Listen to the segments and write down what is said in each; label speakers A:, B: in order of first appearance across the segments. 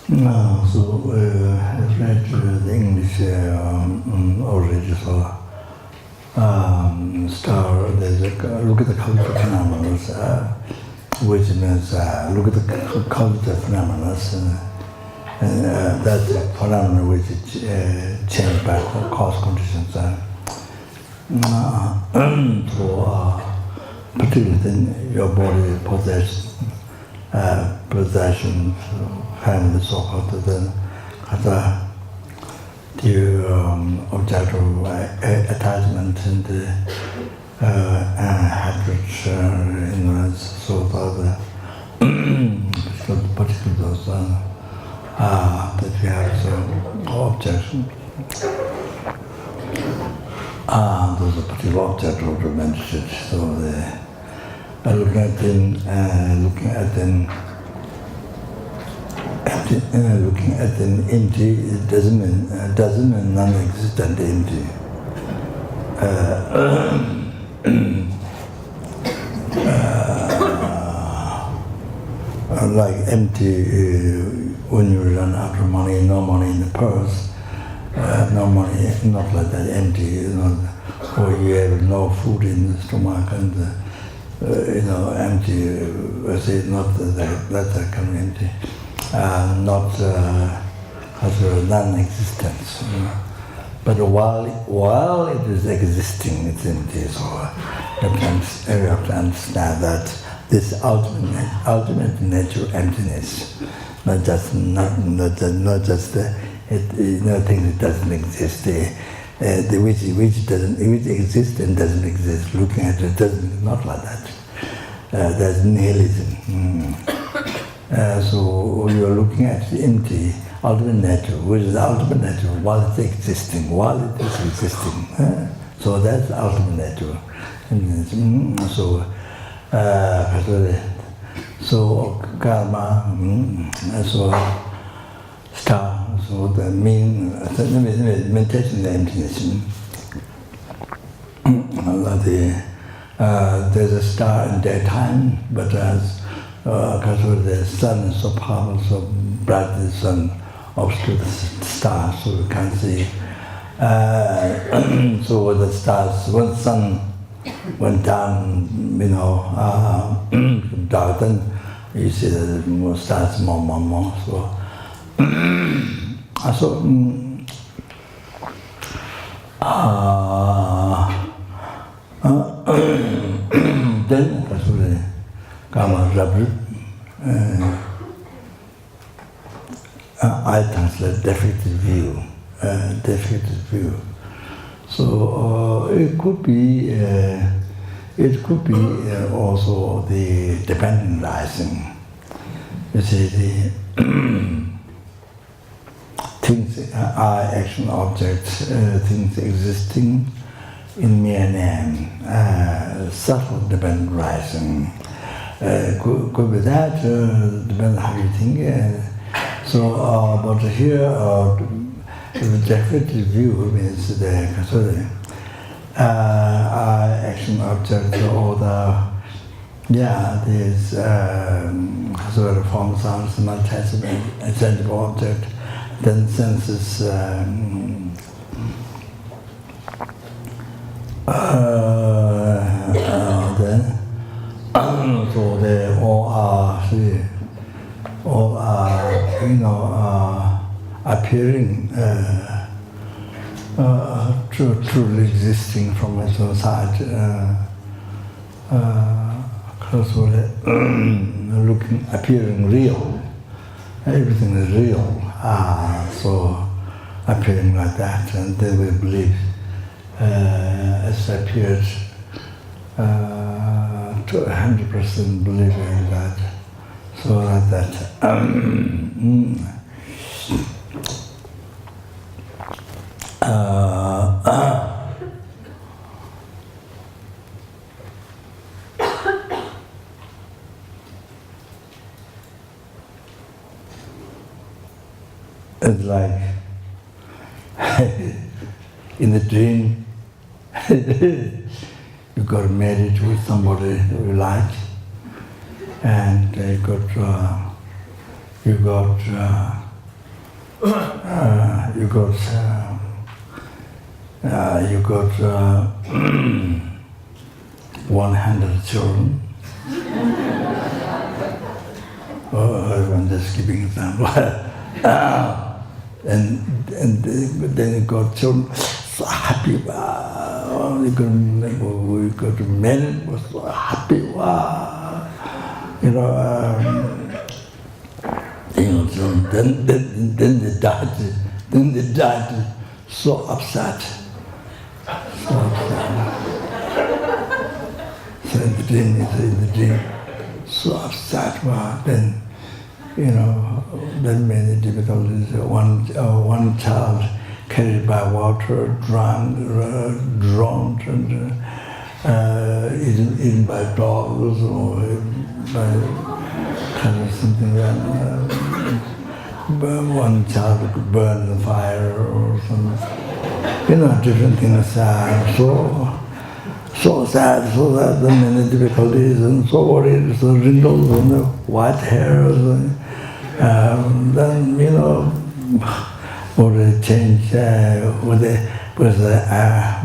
A: So I read the English already, so there's a look at the causative phenomena, which means look at the causative phenomena, and that's a phenomenon which is changed by cause conditions. So particularly your body possessions, having the so-called the object of attachment and hatred, ignorance, so the particular those that we have so objection. Those are particular objects of the mentioned. So looking at an empty, it doesn't mean non-existent empty. Like empty, when you run after money, no money in the purse, no money, not like that, empty, or you have no food in the stomach and empty, I say not that kind of empty, not as a non-existence. But while it is existing, it's empty. So you have to understand that this ultimate nature emptiness, not just things that doesn't exist, which exists and doesn't exist. Looking at it doesn't, not like that. There's nihilism. So you're looking at the empty ultimate nature, which is the ultimate nature while it's existing, so that's the ultimate nature. So karma, so star, so the meditation, the emptiness. There's a star in daytime, but as because the sun is so powerful, so bright, the sun obscures the stars, so we can't see. So the stars, when the sun went down, dark, then you see the more stars, more. So, then that's really karma rebirth. I translate defective view. So it could be also the dependent rising. You see, the things are action objects, things existing in mere name, subtle dependent rising. Could be that, depends how you think. But here, the defective view means the action object or there's sort of form, sound, smell, taste, and sensible object. Then senses. So they all are appearing truly existing from its own side, appearing real. Everything is real, so appearing like that, and they will believe as appeared to 100% believing that. So like that. It's like in the dream, you got married with somebody you like, and you got you got 100 children. I'm just giving an example. and then you got children so happy. Wow. We got men was so happy. Wow. Then they died. Then they died so upset. So in the dream, so upset. Wow. Then many difficulties. One child carried by water, drowned, and eaten by dogs or by something like that. One child could burn in the fire or something. Different things. So sad, the many difficulties, and so worried, so wrinkles and the white hairs. Then, body change,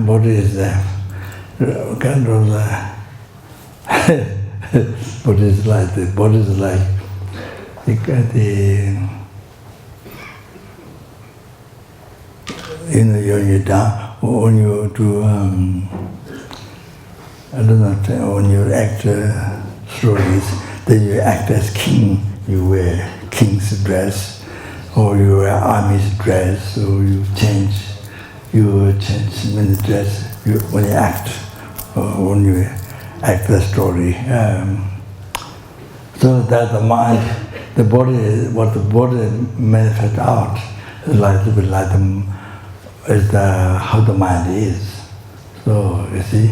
A: body is kind of body is like you're down when you do I don't know, when you act stories, then you act as king. You wear king's dress, or you wear army's dress, or you change many dress when you act, or when you act the story. So that the mind, the body, what the body manifests out is like how the mind is. So you see.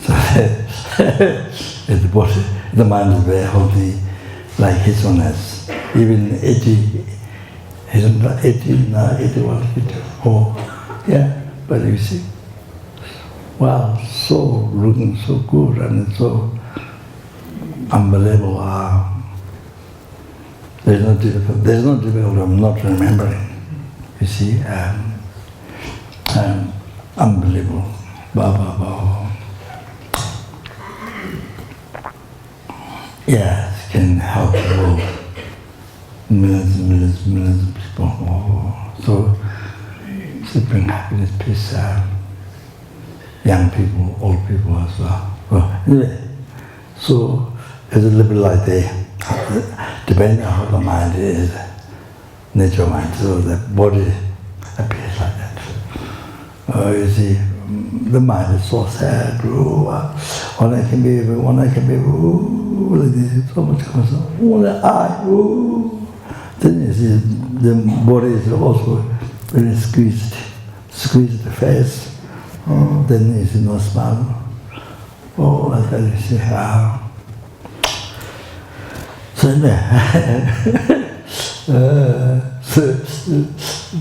A: So the body, the mind is very healthy, like his owners. Even 80, he's not 80 now, 81, 84. Yeah, but you see, wow, so looking so good and so unbelievable. There's no difficulty of not remembering. You see, unbelievable. Yes, can help the world. Millions of people. So bring happiness, peace, young people, old people as well. Well, anyway, so it's a little bit like depending on how the mind is, nature mind, so the body appears like that. You see, the mind is so sad, all I can be, so much comes up, then you see the body is also very squeezed the face, then you see no smile, like that you see, so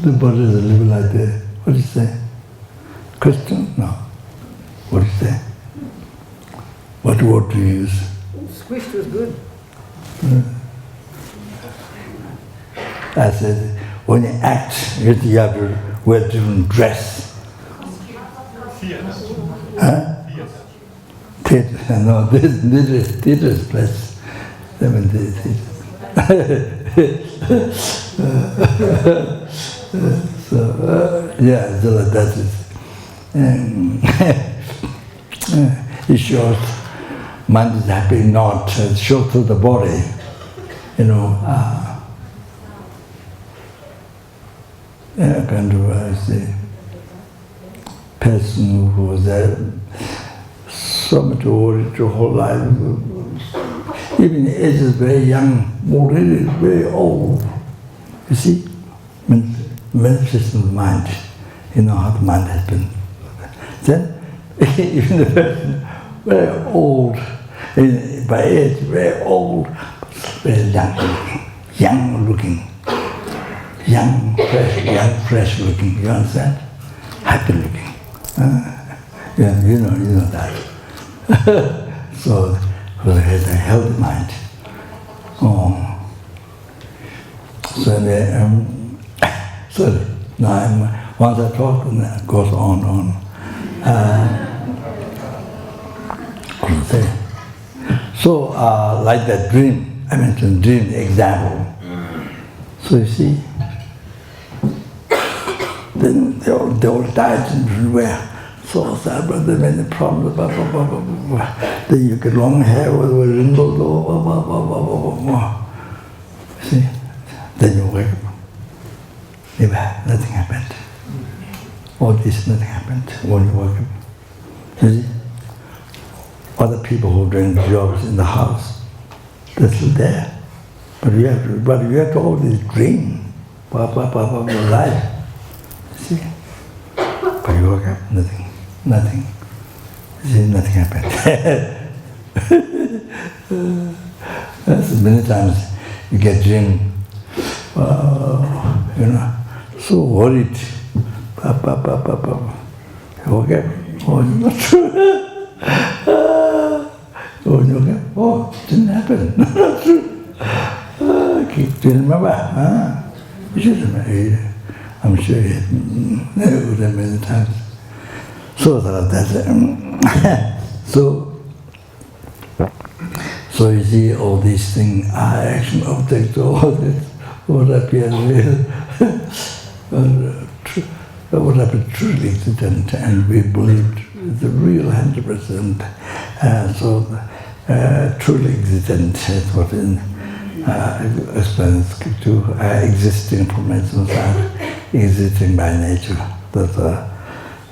A: the body is a little like that. What do you say? Question? No. What do you say? What word do you use?
B: Squished was good.
A: I said, when you act, you have to wear different dress. Huh? Theatre. No, theatre is place. So, that is. It shows mind is happy, not show through the body, kind of the person who was so much worried the whole life, even age is very young, already very old. You see, manifestation of the mind, how the mind has been. Then, even the person very old, by age very old, very young looking, fresh looking. You understand? Happy looking. You know that. So, it has a healthy mind. So Sorry. Now, once I talk, and it goes on. What to say? So, like that dream, I mentioned dream example. So you see, then they all died everywhere. So sad, but there are many problems, blah, blah, blah, blah, blah. Then you get long hair with a wrinkle, blah, blah, blah, blah, blah, blah. See? Then you wake up. Nothing happened. All this, nothing happened when you wake up. You see? Other people who are doing jobs in the house, they're still there. But you have to always dream. Life. See? But you wake up, nothing. See, nothing happened. So many times you get dream, so worried. You wake up, oh, not true. Oh, didn't happen. Not true. Do you remember? You should remember. I'm sure you would have many times. So so you see, all these things are action objects, all this, what appears real, what appears truly existent, and we believe the real 100%. Truly existent is what explains to existing information side, existing by nature. That's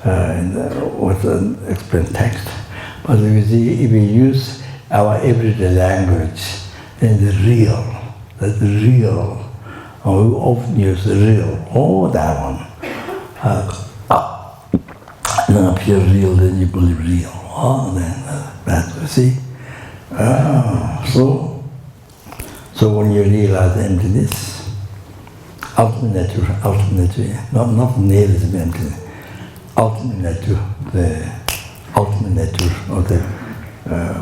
A: what's an explained text. But you see, if we use our everyday language, then the real, that's the real. We often use the real, that one. Then appear real, then you believe real. Then that, see? So when you realize emptiness, ultimate nature, not nihilism emptiness, ultimate nature, the ultimate nature of the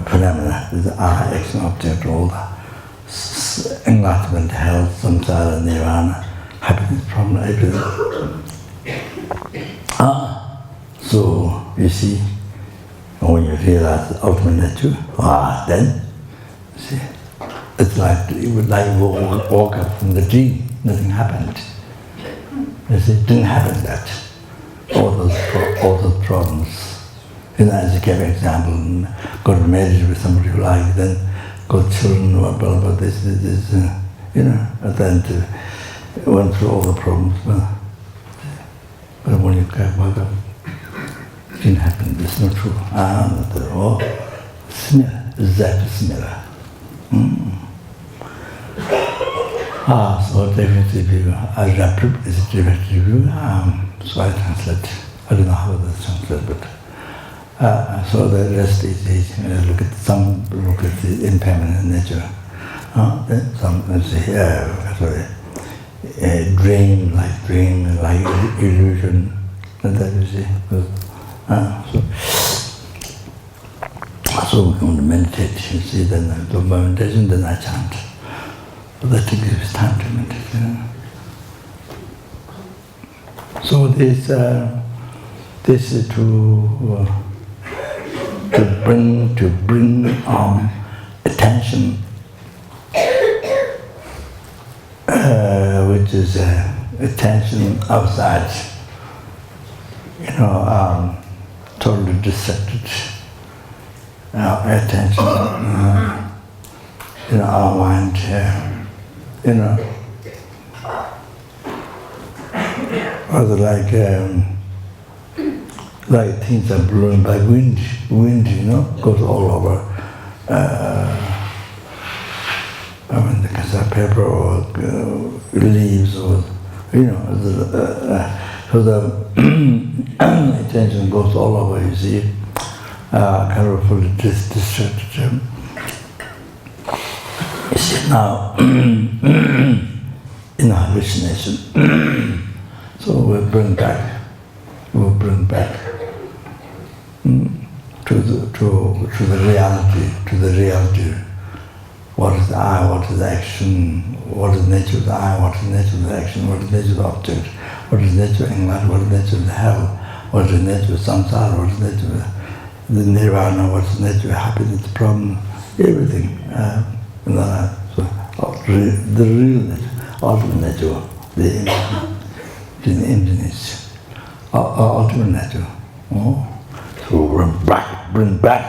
A: phenomena, the action object, all the enlightenment, health, samsara, nirvana, happiness, problem, everything. So you see, when you realize the ultimate nature, then, see, it's like you would walk up from the dream, nothing happened. You see, it didn't happen that. All those problems. As you gave an example, got married with somebody you like, then got children, blah, blah, blah, this, and then went through all the problems. But when you wake up, it didn't happen, it's not true. Similar, exactly similar. So definitely, as a direct review, so I translate. I don't know how that's translated, but so the rest is look at the impermanent nature. Then some dream, like illusion, and that you see. So we're going to meditate. You see, then the meditation, then I chant. But that gives time to meditate. So this is to bring attention, which is attention outside, totally distracted. Our attention, our mind, other like things are blown by wind, goes all over. The cassette paper or leaves or, so the attention goes all over, you see, kind of fully distracted. You see now, in hallucination, so we'll bring back to the reality What is the I, what is the action, what is the nature of the I, what is the nature of the action, what is the nature of the object, what is the nature of enlightenment, what is the nature of the hell, what is the nature of samsara, what is the nature of the nirvana, what is the nature of happiness, the problem, everything. So, the real nature, ultimate nature, the emptiness, ultimate nature. So bring back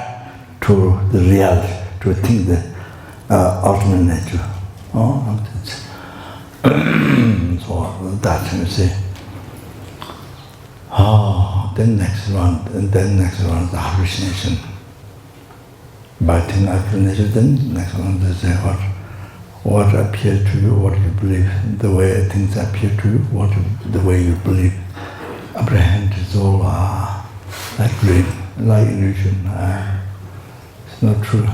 A: to the reality, to think the ultimate nature. So that you see. Then next one, the hallucination. By thinking hallucination, then next one they say what appears to you, what you believe, the way things appear to you, the way you believe. Apprehend is all like dream, like illusion. It's not true.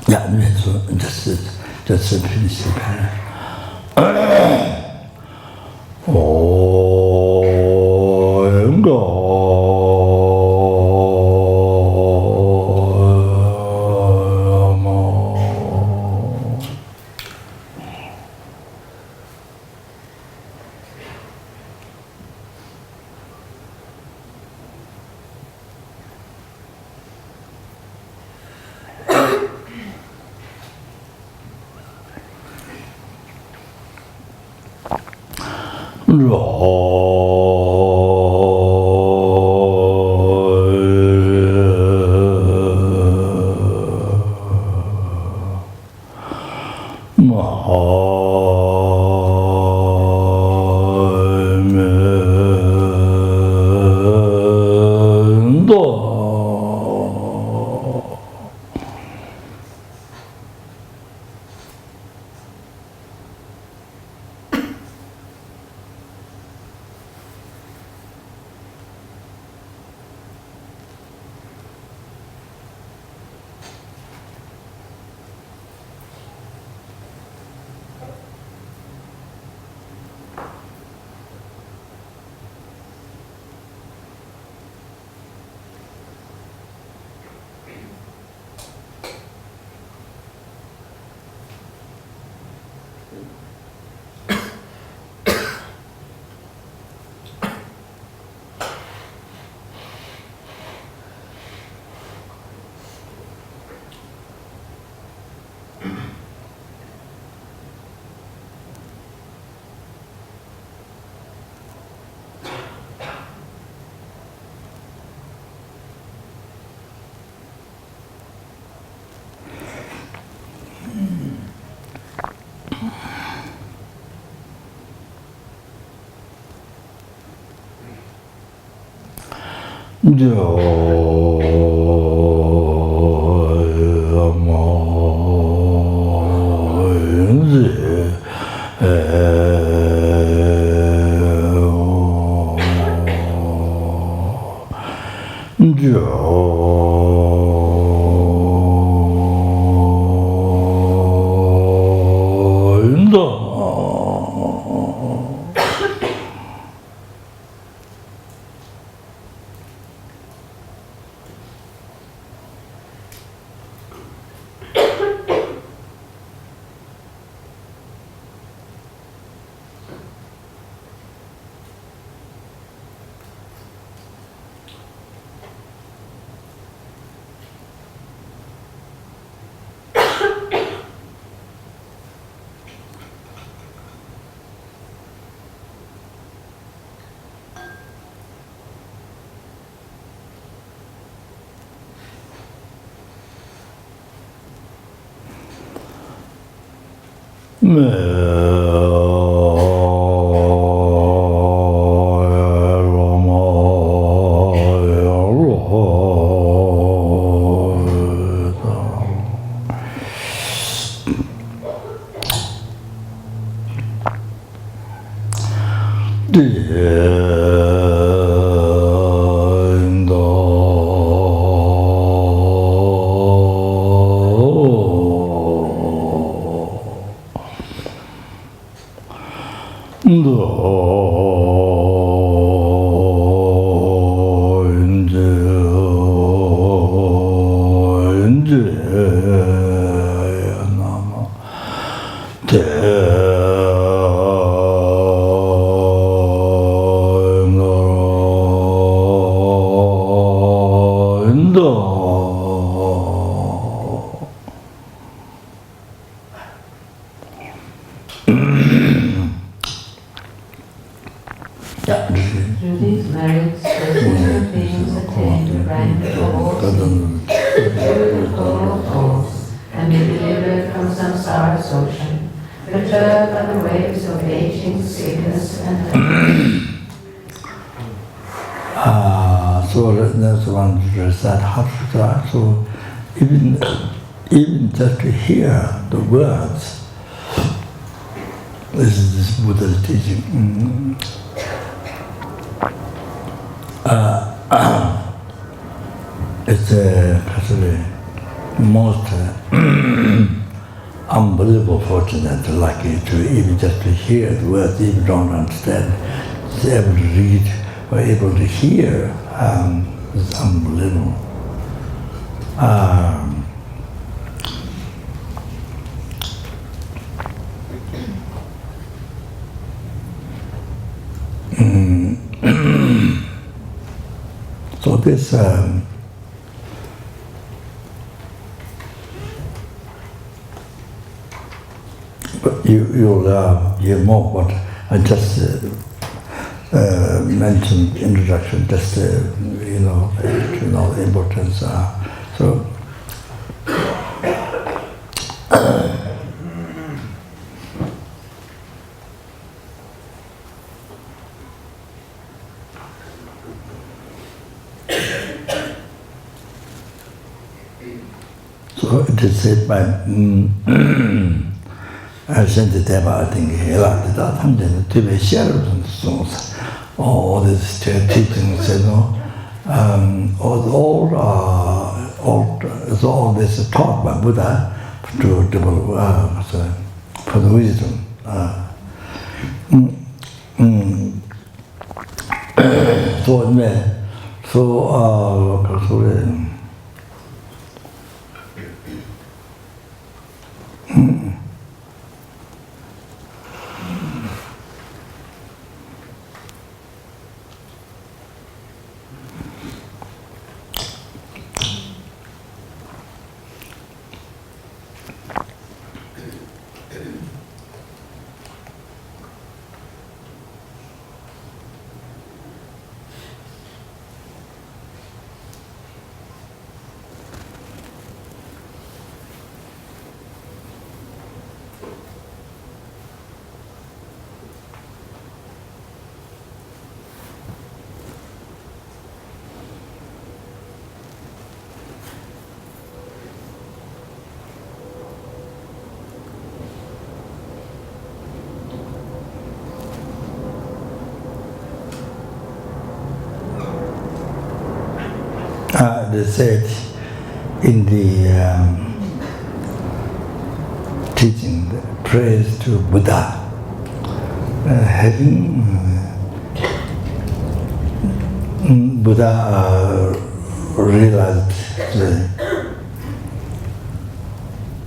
A: Yeah, so just finish the paragraph.
B: Through these merits, persistent beings attain the rank of all through the goal of force, and be delivered from samsara's ocean, perturbed by the waves of aging, sickness, and death.
A: So that's one recite Heart Sutra. So even just to hear the words, this is this Buddha's teaching. It's actually most unbelievable fortunate, lucky to even just to hear the words, even don't understand, is able to read or able to hear. It's unbelievable. So this but you'll hear more what I just mentioned introduction, just you know the importance. So so it is said by Sentient, I think, all these teachings, you know, all this is taught by Buddha to develop for the wisdom. They said in the teaching, the praise to Buddha, having Buddha realized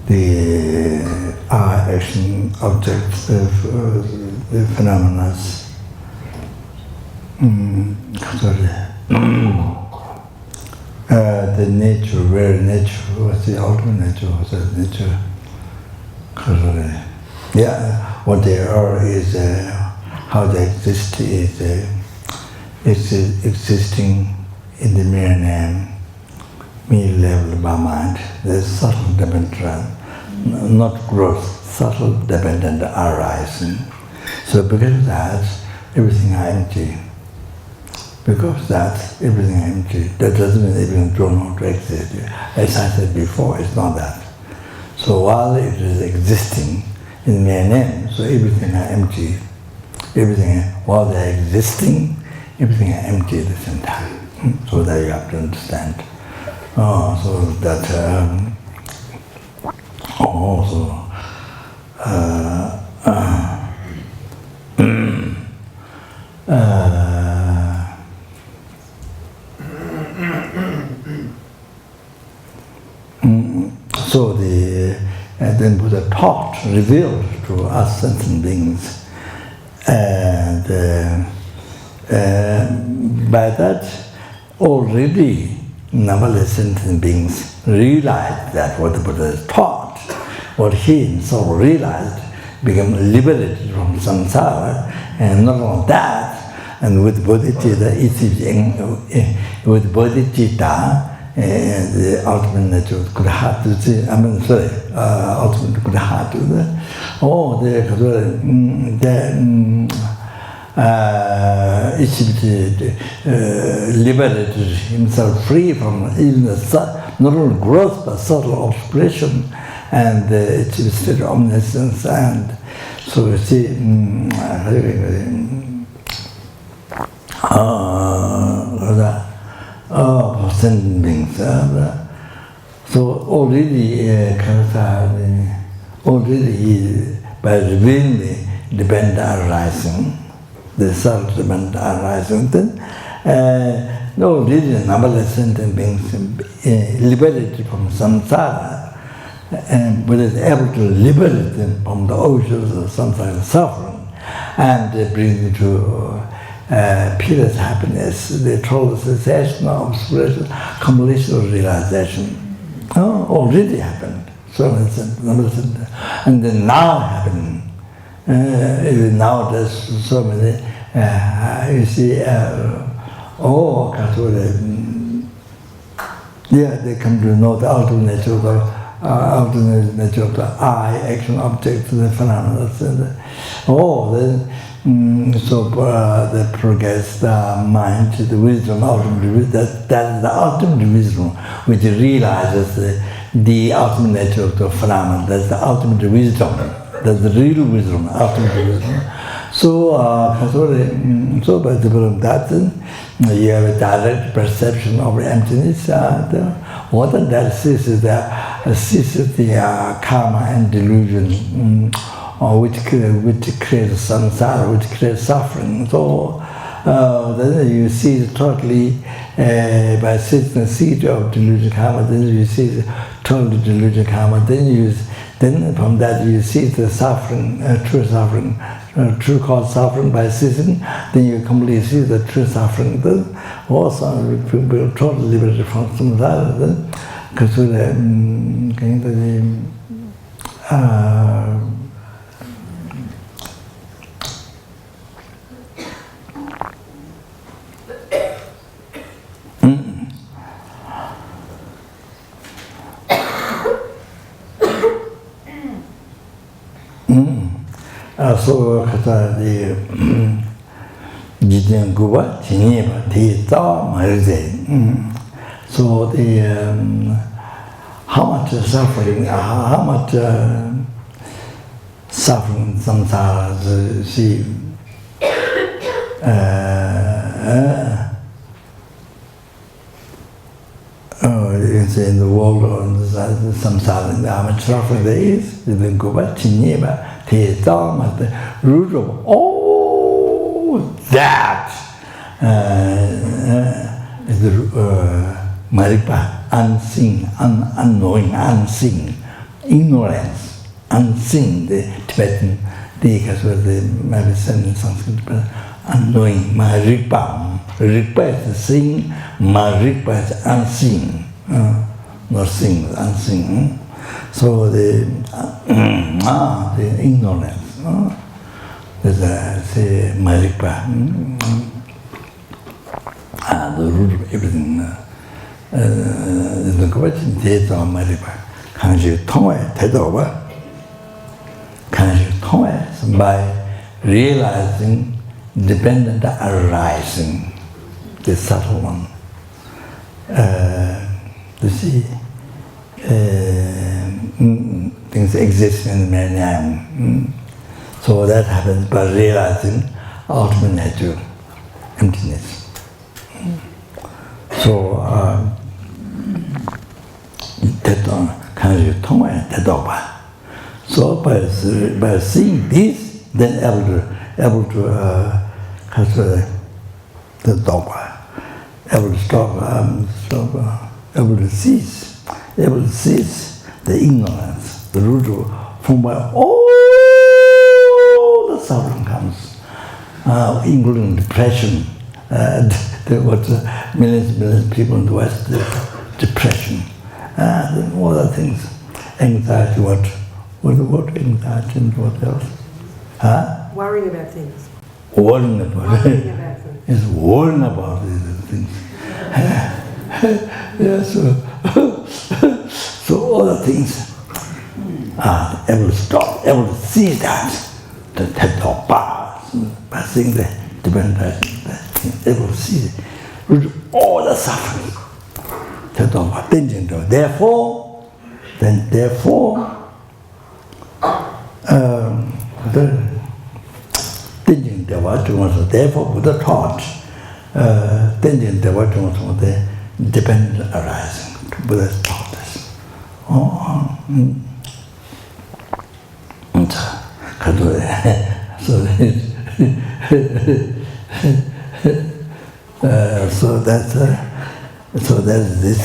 A: the action objects, the phenomena. The nature, very nature, was the ultimate nature, was the nature. Yeah, what they are is how they exist is existing in the mere name, mere level of our mind. There's subtle dependent, not growth, subtle dependent arising. So because of that, everything is empty. Because that's everything empty. That doesn't mean everything don't want to exist. As I said before, it's not that. So while it is existing in mere name, so everything is empty. Everything, while they're existing, everything is empty at the same time. So that you have to understand. So that also. So then Buddha taught, revealed to us sentient beings, and by that already numberless sentient beings realized that what the Buddha has taught, what he himself realized, become liberated from samsara, and not only that, and with bodhichitta, with bodhichitta, the ultimate nature of Heart Sutra, ultimate Heart Sutra. Oh, liberated himself free from even the not only gross but subtle obscuration, and achieved state of omniscience. And so you see, sentient beings. So already, by revealing the dependent arising, the self-dependent arising, then already numberless sentient beings liberated from samsara, but is able to liberate them from the oceans of samsara suffering, and bring them to peerless happiness, the total cessation of obscuration, completion of realization. Already happened. So and then now happening. Now there's so many, you see, they come to know the ultimate nature of the I, action, object, the phenomena. So the progress, the mind, the wisdom, ultimate, that is the ultimate wisdom, which realizes the ultimate nature of the phenomenon. That's the ultimate wisdom. That's the real wisdom, ultimate wisdom. So, by developing that, you have a direct perception of emptiness. What that ceases the karma and delusion, which creates samsara, which creates suffering. So then you see totally, by seeing the seed of delusion karma, then you see the total delusion karma, then from that you see the suffering, true cause suffering by ceasing, then you completely see the true suffering. Then also people totally liberated from samsara. Then consider so the Jiten Guba, Chineba, so the how much suffering samsara see in the world or in the samsara, how much suffering there is, Jiten Guba, Chineba, the root of all that is the maripa, unseen, unknowing, unseen, ignorance, unseen, the Tibetan, because the maybe sent in Sanskrit, but unknowing, maripa. Ripa is the seeing, maripa is unseen, not seeing, unseen. So the ignorance, is say maripa, the root of everything. The question is maripa. Can you take over? Can you by realizing dependent arising, the subtle one. You see. Things exist in man. So that happens by realizing ultimate nature, emptiness. So so by seeing this, then able to able to cease. Able to cease the ignorance, the root from where all the suffering comes, including depression. What millions of people in the West, depression, all the things, anxiety, What anxiety and what else? Huh?
C: Worrying about things.
A: Worrying about
C: Worrying
A: it.
C: about things.
A: It's worrying about these things. Yeah, so all the things are able to stop, able to see that the head of bars, by seeing the dependent, able to see all the suffering. Therefore, Buddha taught dependent arising. Buddha taught this. So that's this.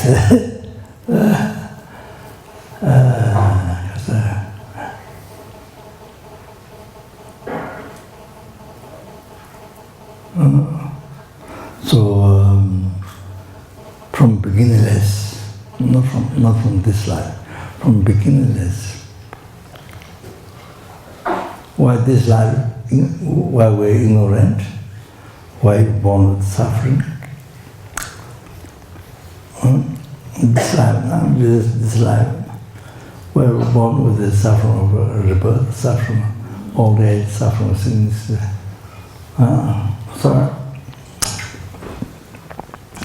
A: From beginningless, not from this life, from beginningless. Why this life? Why we're ignorant? Why we're born with suffering? This life, we're born with the suffering of rebirth, suffering of old age, suffering of sins.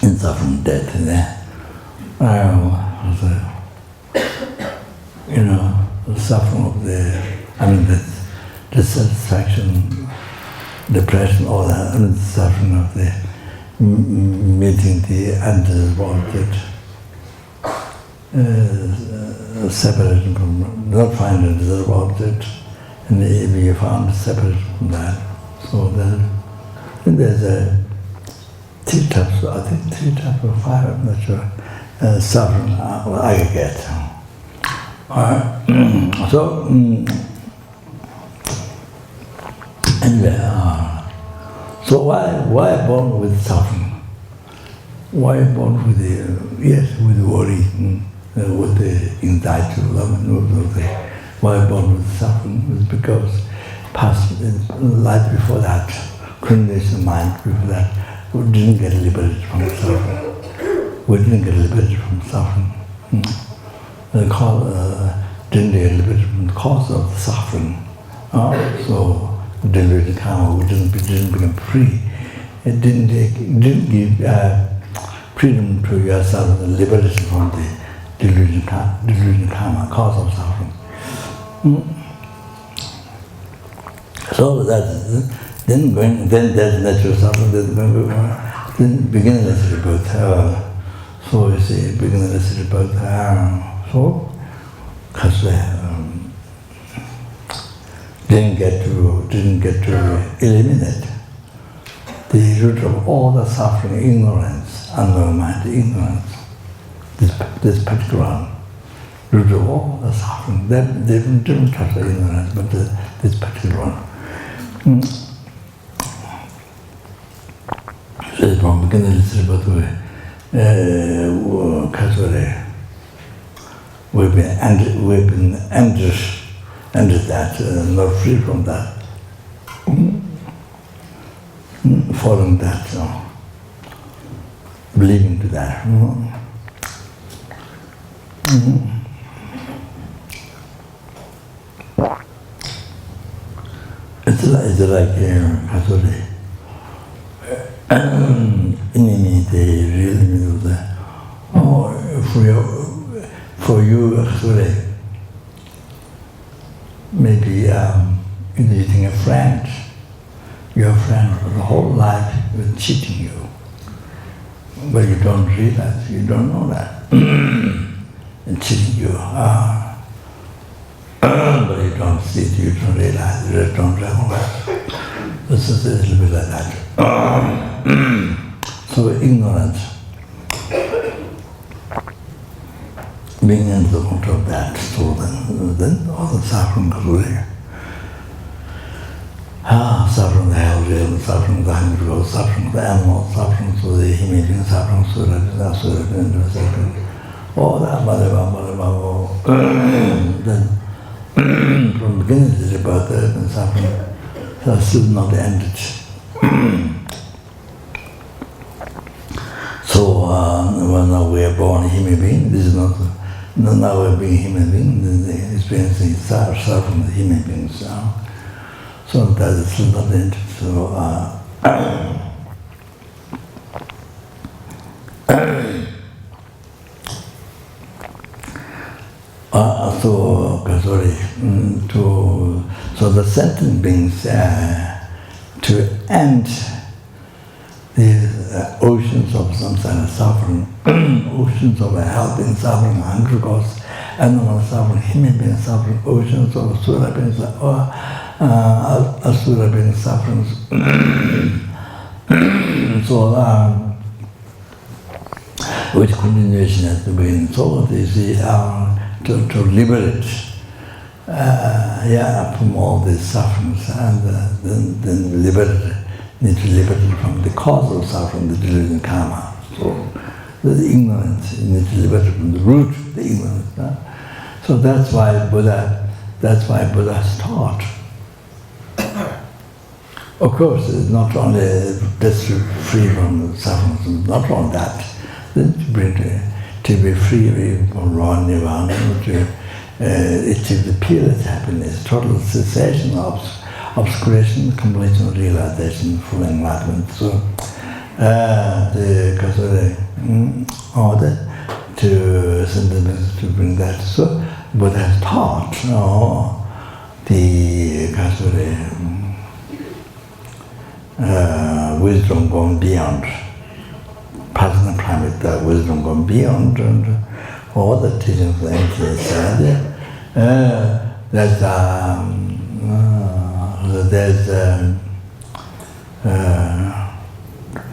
A: And suffering death, the suffering of the dissatisfaction, depression, all that, and the suffering of the meeting the undesirable, separated from, not finding the desirable object, and be found separated from that. So then there's three types or five, I'm not sure, suffering aggregate. Anyway, so why born with suffering? Why born with with worry, with the anxiety, why born with suffering? It's because past life before that, inclination mind before that, we didn't get liberated from suffering. Didn't get liberated from the cause of the suffering. So delusion karma, we didn't become free. It didn't give freedom to yourself, the liberation from the delusion karma, cause of suffering. So then there's natural suffering, then beginningless rebirth. So you see, beginningless rebirth. So, because didn't get to eliminate the root of all the suffering, ignorance, unknown mind, ignorance. This particular root of all the suffering. They didn't touch the ignorance, but this particular one. So from beginningless rebirth, we've been under that, not free from that, following that, believing to that. It's like enemy, the real enemy of the, for you, actually, maybe you think a friend, your friend for the whole life is cheating you, but you don't realize, you don't know that, and cheating you, but you don't see it, you don't realize, you don't recognize. This is a little bit like that. So ignorance, being in the control of that, so then all the suffering goes away. Suffering the hell realm, suffering the hungry ghost, suffering the animal, suffering to the imaging, suffering to the all that, then from beginning to rebirth and suffering are still not ended. So when we are born a human being, this is not now we're being human being, the experiencing suffering of human beings. So that is still not ended. So so the sentient beings to end the oceans of samsara suffering, oceans of helping suffering, hunger cause, animal suffering, human being suffering, oceans of asura being asura being suffering. So with continuation at the beginning, so this is to liberate from all these sufferings, and then liberate. Need to liberate from the cause of suffering, the delusion karma. So the ignorance, you need to liberate from the root, the ignorance. So that's why Buddha has taught. Of course, it's not only just free from suffering, not only that. Then to be free from raw nirvana, to achieve the purest happiness, total cessation of obscuration, completion, realization, full enlightenment. So the causative order to send the message to bring that. So Buddha has taught the causative wisdom going beyond. Prajnaparamita wisdom going beyond and all the teachings of emptiness. There's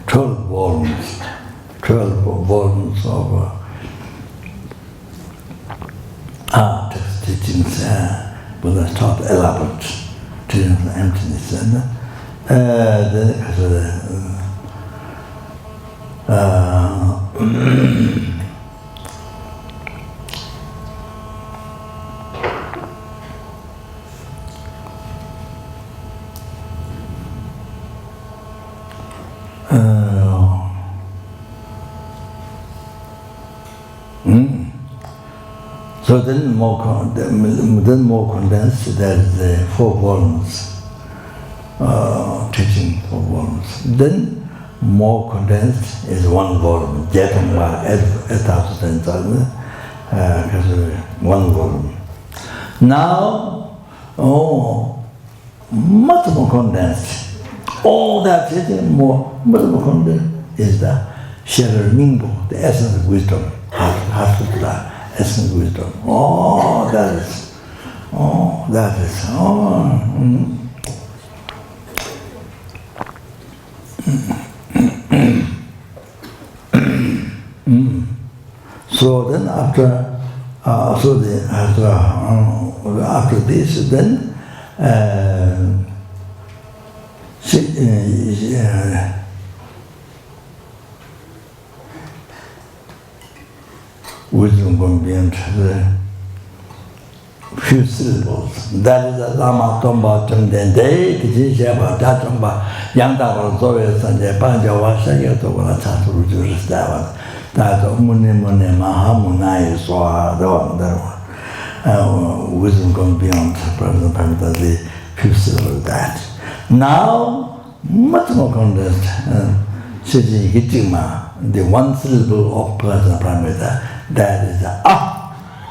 A: 12 volumes of text teachings. Buddha taught elaborate teachings of emptiness. So then more condensed, there's the 4 volumes, teaching 4 volumes. Then more condensed is 1 volume, Jetamba, 8,000, 1 volume. Now, much more condensed. All that teaching, much more condensed is the Sharar, the essence of wisdom, Heart Sutra. Essence of wisdom. So then after this, then wisdom going beyond the few syllables. That is the Lama Tomba Chumden Day, Kiji Shaba, Tachamba, Yangta, Zoya, Sanjay, Panjawa, Shagya, Togola, Chatu, Juris, Davan, Tato, Muni, Mahamunai, Swa, the one. Wisdom going beyond Prajnaparamita, the few syllables that. Now, much more condensed, Shiji Hitima, the 1 syllable of Prajnaparamita. That is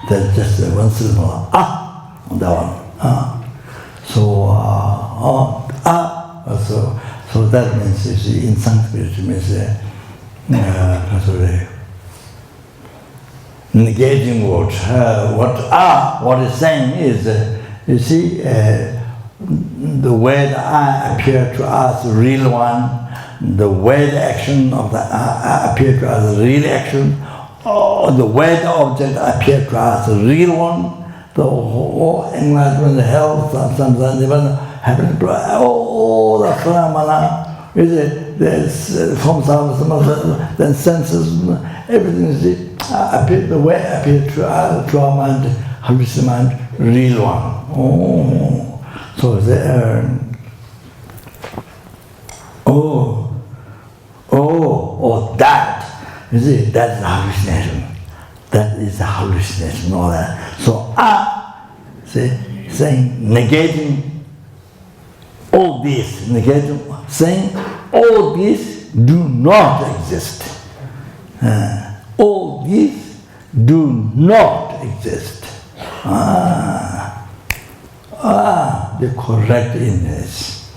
A: that's just 1 syllable, that one. So that means, you see, in Sanskrit, it means negating word. What it's saying is, you see, the way the I appear to us, the real one, the way the action of the I appear to us, the real action, the way the object appears to us, the real one, the whole enlightenment, the health, samsara, even happening to all the phenomena, there's forms, then senses, everything is appear the way appears to our mind, hallucination mind, real one. Oh, so that, you see, that's hallucination. That is a hallucination, all that. So, see, saying, negating all this, saying all this do not exist. All these do not exist. The correct emptiness.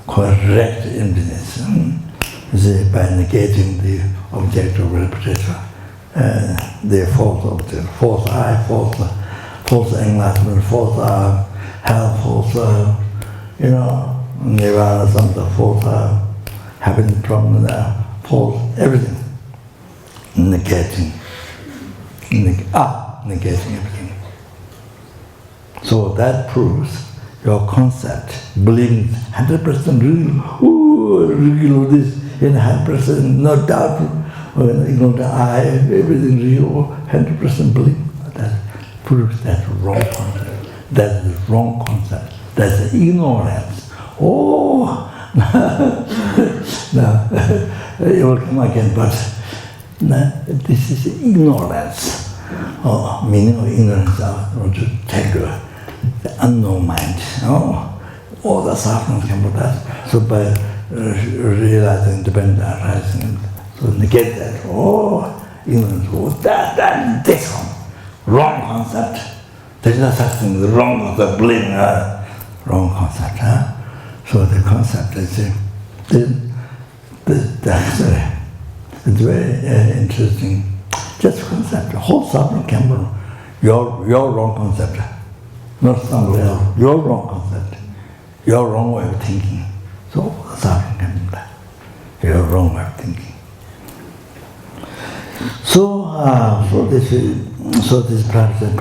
A: Correct emptiness. By negating the objective repetition, the false object, false I, false enlightenment, false health, false, nirvana, something, false having problem there, false everything. Negating everything. So that proves your concept, believing 100% real this, in 100% no doubt, ignore I, everything real, 100% believe. That proves that's wrong concept. That's the wrong concept. That's ignorance. Now, it will come again, but this is ignorance. Meaning of ignorance, or to take the unknown mind. All the suffering come with that. So by realizing dependent arising, so negate that. Ignorance. This one, wrong concept. There is no such thing. The wrong concept, believing wrong concept. So the concept is it's very interesting. Just concept. The whole suffering came from your wrong concept, not somebody else. Your wrong concept, your wrong way of thinking. So the suffering came from that. Your wrong way of thinking. So this practice is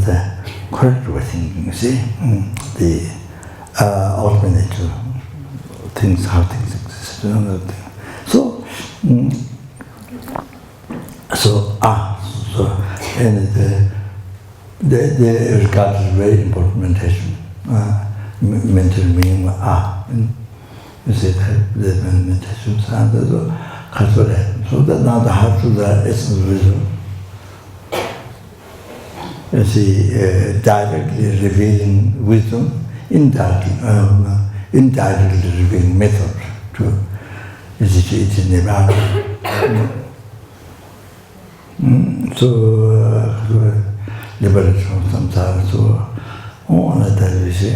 A: the correct way of thinking. You see, the ultimate nature, things, how things exist, another thing. And the regard is very important meditation. Mental meaning you see that the meditation so that now the Heart Sutra essence of wisdom. You see, directly revealing wisdom, indirectly revealing method to it's in the liberated from samsara, so all that we say.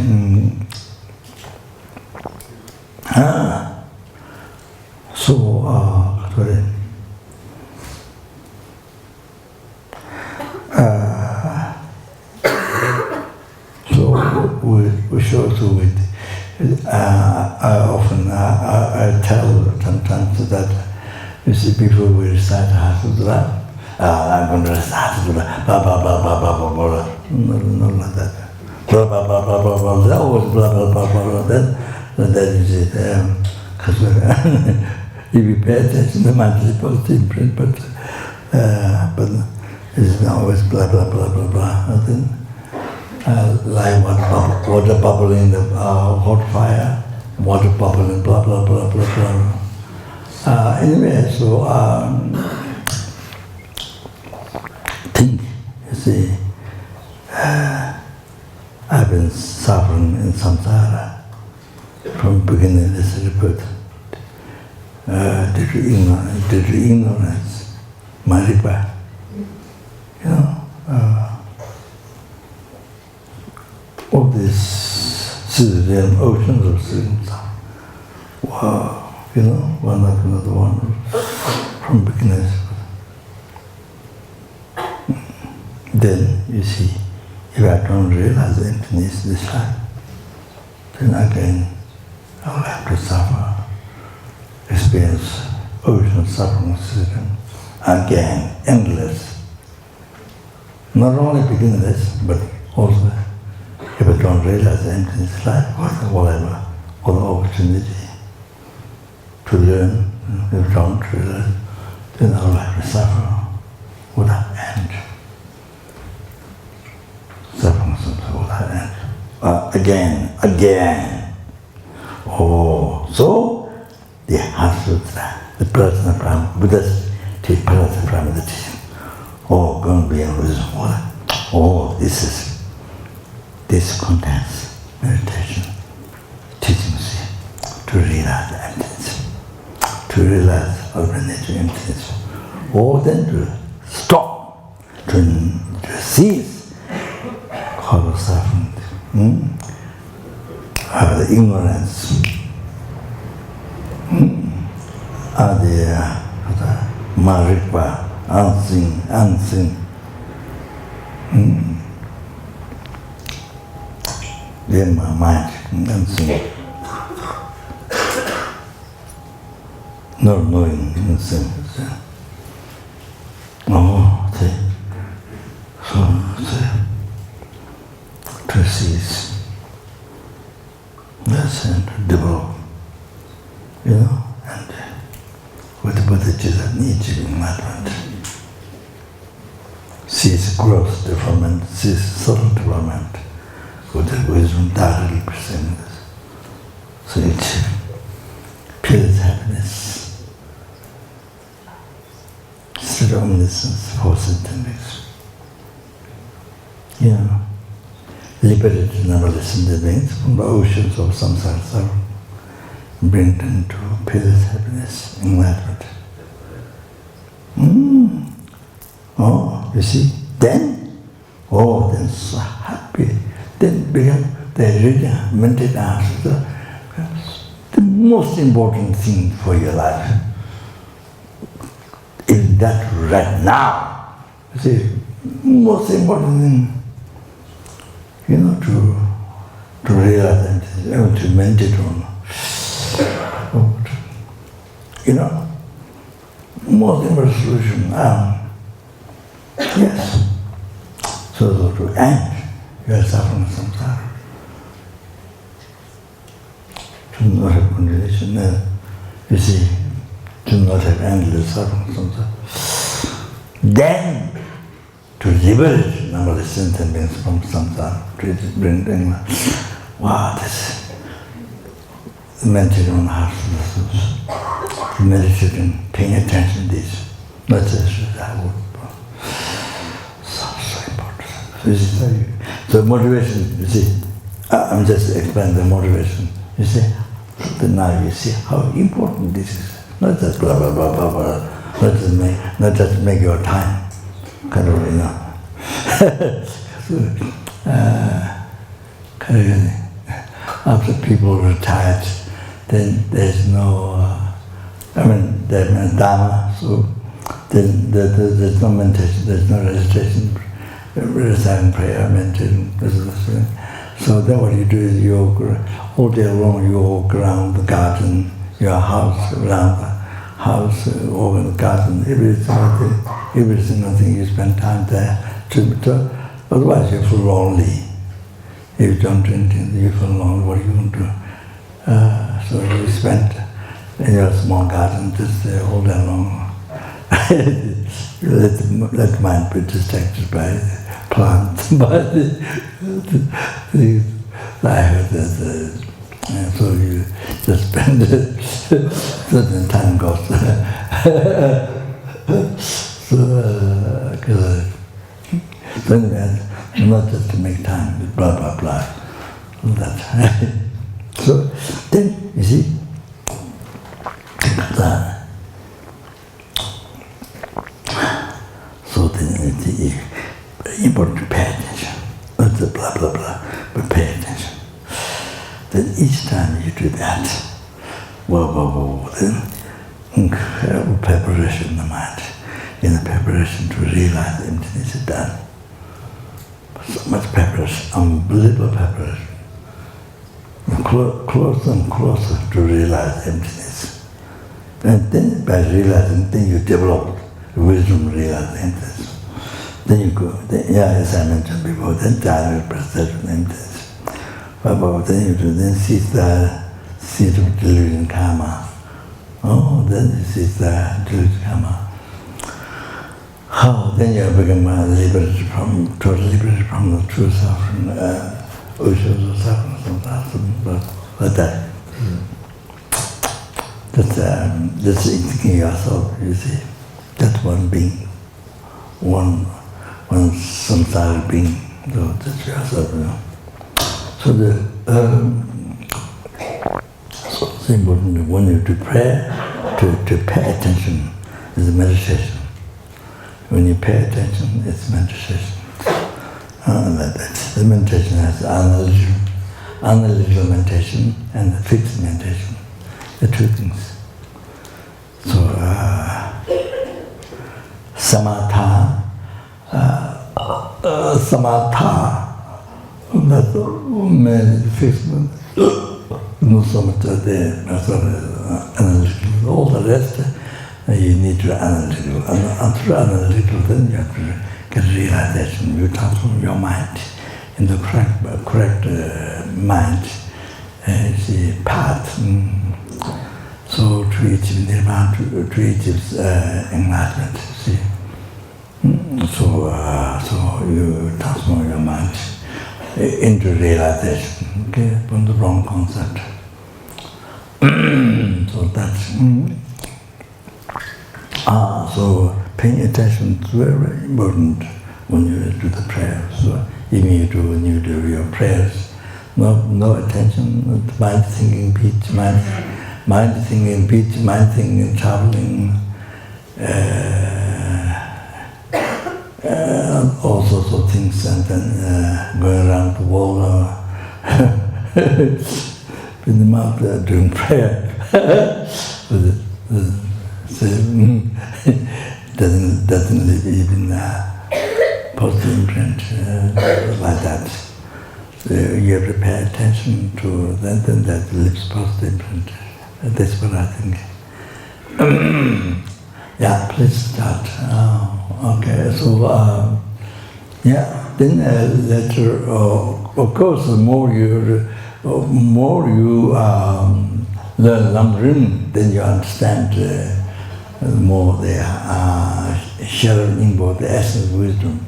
A: We show to it. I tell sometimes that you see people will recite Heart Sutra. I'm going to recite Sutra. Blah blah blah blah blah blah blah. No, like that. Blah blah blah blah blah blah. That always blah blah blah blah blah. That is it. If you pay attention, the mind is supposed to imprint, but it's always blah blah blah blah blah. And then, like water bubbling in the hot fire, water bubbling, blah blah blah blah blah. Anyway, so think, you see, I've been suffering in samsara from beginningless rebirth. Due to ignorance, my rebirth. All these oceans of systems. Wow, one after another one, from beginners. Then, you see, if I don't realize the emptiness this time, then again, I will have to suffer, experience ocean suffering system, again, endless. Not only beginningless, but also, if I don't realize the emptiness life, whatever, all the opportunity to learn, if I don't realize, then I will have to suffer without end. Suffering again. Oh, so the Heart Sutra, the Prajnaparamita, Buddha's Prajnaparamita teaching. Oh, going beyond wisdom. Oh, this contains meditation, teachings to realize the emptiness, to realize our nature emptiness. Or then to stop, to cease cause of suffering, the ignorance, the marikpa, unseen, then my mind, unseen, not knowing, unseen. Oh, to cease, yes, and to develop, and with bodhichitta needs enlightenment. Cease gross development, cease subtle development, with the wisdom directly perceiving this. So it pure happiness. Instead of omniscience, for sentience. Liberated, numberless in the beings from the oceans of samsara sorrow, bring them to peace, happiness, enlightenment. Oh, you see, then so happy. Then become the really mental answer, the most important thing for your life. Is that right now? You see, most important thing, to realize that, to meditate on. Most important solution. Yes. So to end your suffering samsara. To not have condemnation, you see, to not have endless suffering samsara. Then to liberate numberless sentient beings from samsara, to bring them. Wow, this meditating on Heart Sutra, meditating, paying attention to this. Not just I would. So important. So motivation, you see, I'm just explaining the motivation. You see, then now you see how important this is. Not just blah blah blah blah blah. Not just make your time, kind of, after people retired, then there's no, there's no dharma, so then there's no meditation, there's no recitation, reciting prayer, meditating, so then what you do is you all day long you walk around the garden, your house, around the house, over the garden, every single thing you spend time there. Otherwise you feel lonely. If you don't do anything, you feel lonely, what are you going to do? So you spend in your small garden just there all day long. You let the mind be distracted by plants, by the I heard that, so you just spend certain time goes. So not just to make time, but blah blah blah. That. So then you see, so then it's very important to pay attention. Not the blah blah blah, but pay attention. Then each time you do that, then incredible preparation in the mind, in the preparation to realize the emptiness is done. So much preparation, unbelievable preparation. Closer and closer to realize emptiness. And then by realizing, then you develop wisdom, realize emptiness. Then you go, as I mentioned before, then direct perception emptiness. Then you do, then cease the seed of delusion karma. Oh, then you cease the delusion karma. Oh, then you become totally liberated from the true suffering, oceans of suffering, like that. That's thinking yourself, you see. That's one being, one samsaric being. So that's yourself, you know. So so it's important when you do prayer to pay attention is meditation. When you pay attention, it's meditation. Like that. The meditation has analytical meditation and fixed meditation. The two things. So samatha, that's fixed. No samatha there, analytical. All the rest you need to analytical. And through analytical, then you have to get realization. You transform your mind in the correct mind, the path. So to achieve nirvana, to achieve enlightenment, see. So you transform your mind into realization, okay, from the wrong concept. So that's so paying attention is very, very important when you do the prayers. So even when you do your prayers, no attention, mind thinking beats, mind thinking beats, mind thinking traveling, all sorts of things, and then going around the world, in the mouth doing prayer. Doesn't leave even positive imprint like that. So you have to pay attention to that, then that leaves positive imprint. That's what I think. Yeah, please start. Okay, so then later, of course, the more you learn Lamrim, then you understand more the sharing about the essence of wisdom.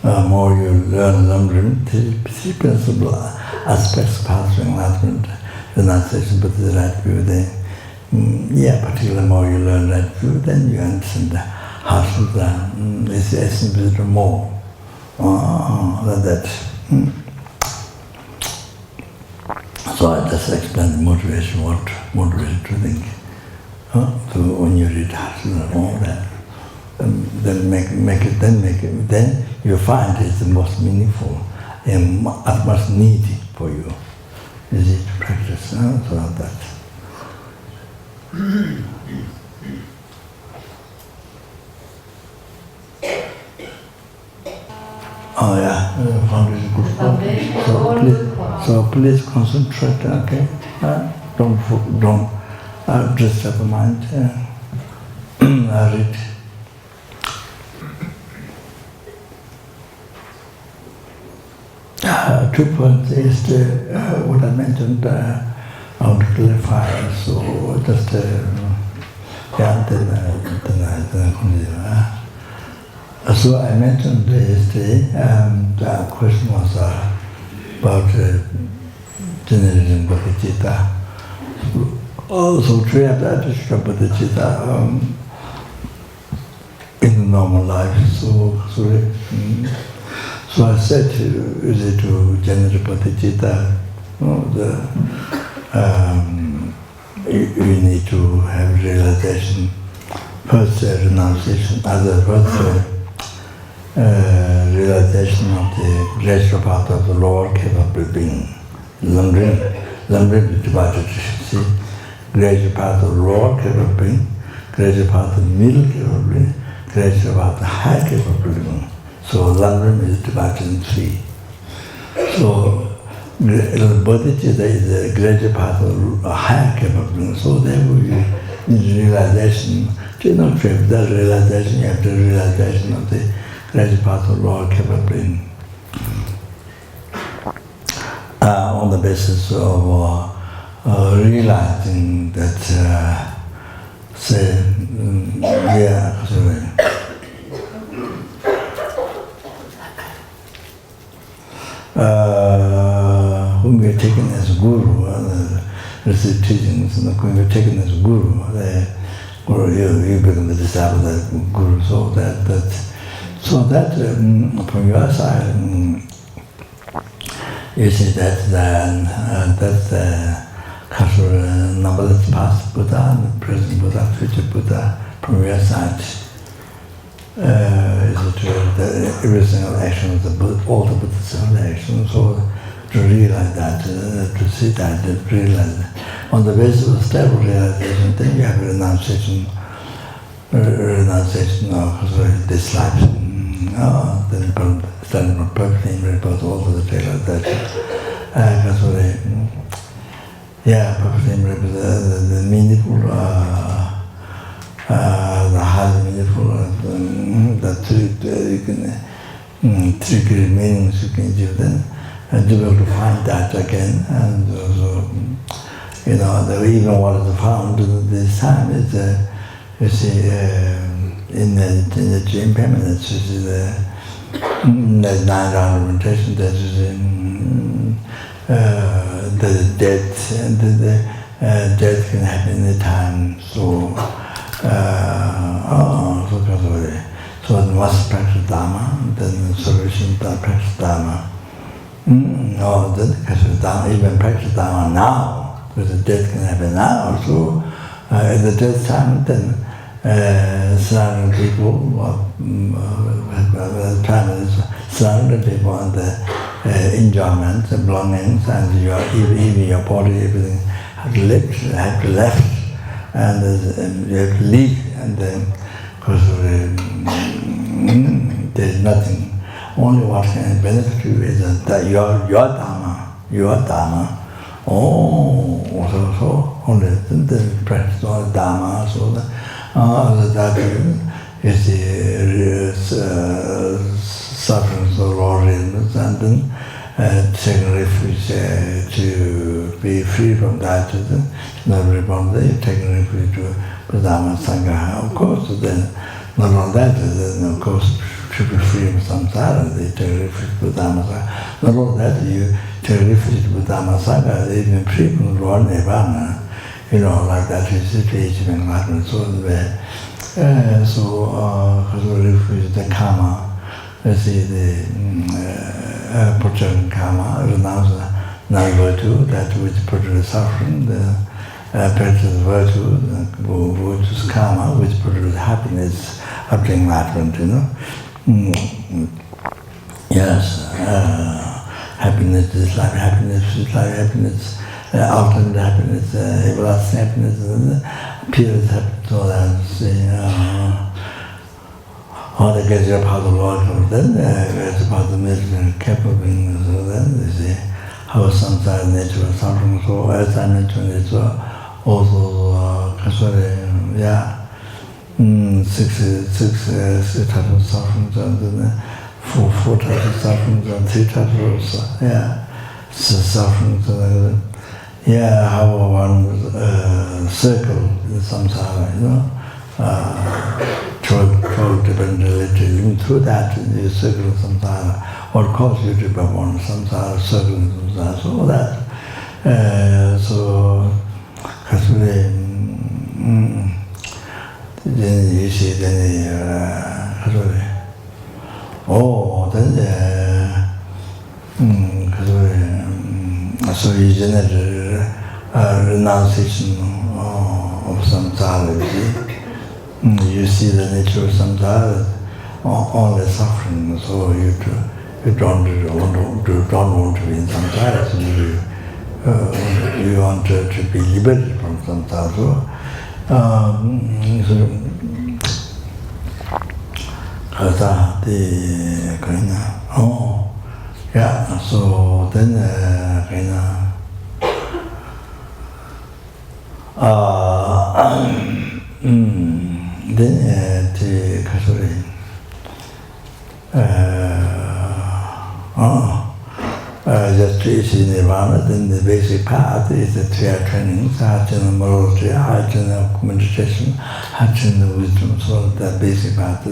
A: More you learn Lamrim, the principal aspects of path of enlightenment, renunciation, but the right view, then, particularly more you learn that view, then you understand the Heart Sutra, it's the essence of wisdom more. Like that. So I just explained the motivation, what motivation to think. So when you read Heart Sutra, all that, then you find it's the most meaningful and most needy for you. Is it to practice? So that. Oh yeah, foundation good. So please concentrate. Okay, don't disturb the mind. I read. Two points is what I mentioned. I want to clarify. So just then continue. So I mentioned yesterday, the question was about generating bodhichitta. Also, to have that bodhichitta in the normal life. So I said to generate bodhichitta, you need to have realization, first renunciation, realization of the gradual part of the lower capable being. Lamrim is divided, see, gradual part of the lower capable being, gradual part of the middle capable being, gradual part of the high capable being. So Lamrim is divided in three. So bodhichitta is the gradual part of the higher capable being. So therefore you need realization. To not have that realization, you have the realization of the gradual part of the lower capable being. On the basis of realizing that, be taken as guru, receive teachings, and going to be taken as guru. You become the disciple of the guru. So that from your side, you see that's the numberless past Buddha, and present Buddha, future Buddha. From your side, is it every single action of all the Buddhist actions? So to realize that, to see that, to realize that. On the basis of stable realization, then you have renunciation of this life. Then starting from perfectly rebirths all the details that. Perfectly rebirths, the meaningful, the highly meaningful, the three great meanings you can give them. And to be able to find that again, and also, even what is found this time is, you see, in the impermanence, you see the 9 meditation, that is the death, and the death can happen any time. So you must practice Dharma, then solution to practice Dharma. Then even practice Dharma now, because the death can happen now. So at the death time, then surrounding people, surrounding people and the enjoyment, the belongings, and even your body, everything have to left, and you have to leave, and then because there is nothing. Only what can benefit you is that your Dharma. So only the practice of Dharma. So that is the sufferings of lordliness, and then taking refuge to be free from that. Never from there, taking refuge to Dharma Sangha. Of course, then not only that, then of course. To be free from samsara, they take refuge with Dharma Sangha. Not only that, you take refuge with Dharma Sangha, they even free from Lord Nirvana, like that is the age of enlightenment. So refuge the karma, let's see the project karma, renounce non-virtue, that which produces suffering, the practice virtue, virtuous karma, which produces happiness after enlightenment, Yes, happiness is life, happiness is life, happiness, ultimate happiness, everlasting happiness, pure happiness, all that. All that gets up how the Lord comes, then gets up how the misery capable being, so then they say how samsara nature of suffering, so as I mentioned, it's also six types of sufferings, and then four types of sufferings, and 3 types of sufferings. How one circle in samsara, 12 different religions. Through that, you circle in samsara. What caused you to be born? Samsara, circle in samsara. So that. Then you see, so you generate renunciation of samsara. You see the nature of samsara, only suffering. So you don't want to be in samsara. So you want to be liberated from samsara. So then just to achieve nirvana, then the basic path is the 3 trainings, heart and morality, heart and meditation, heart and wisdom. So the basic path to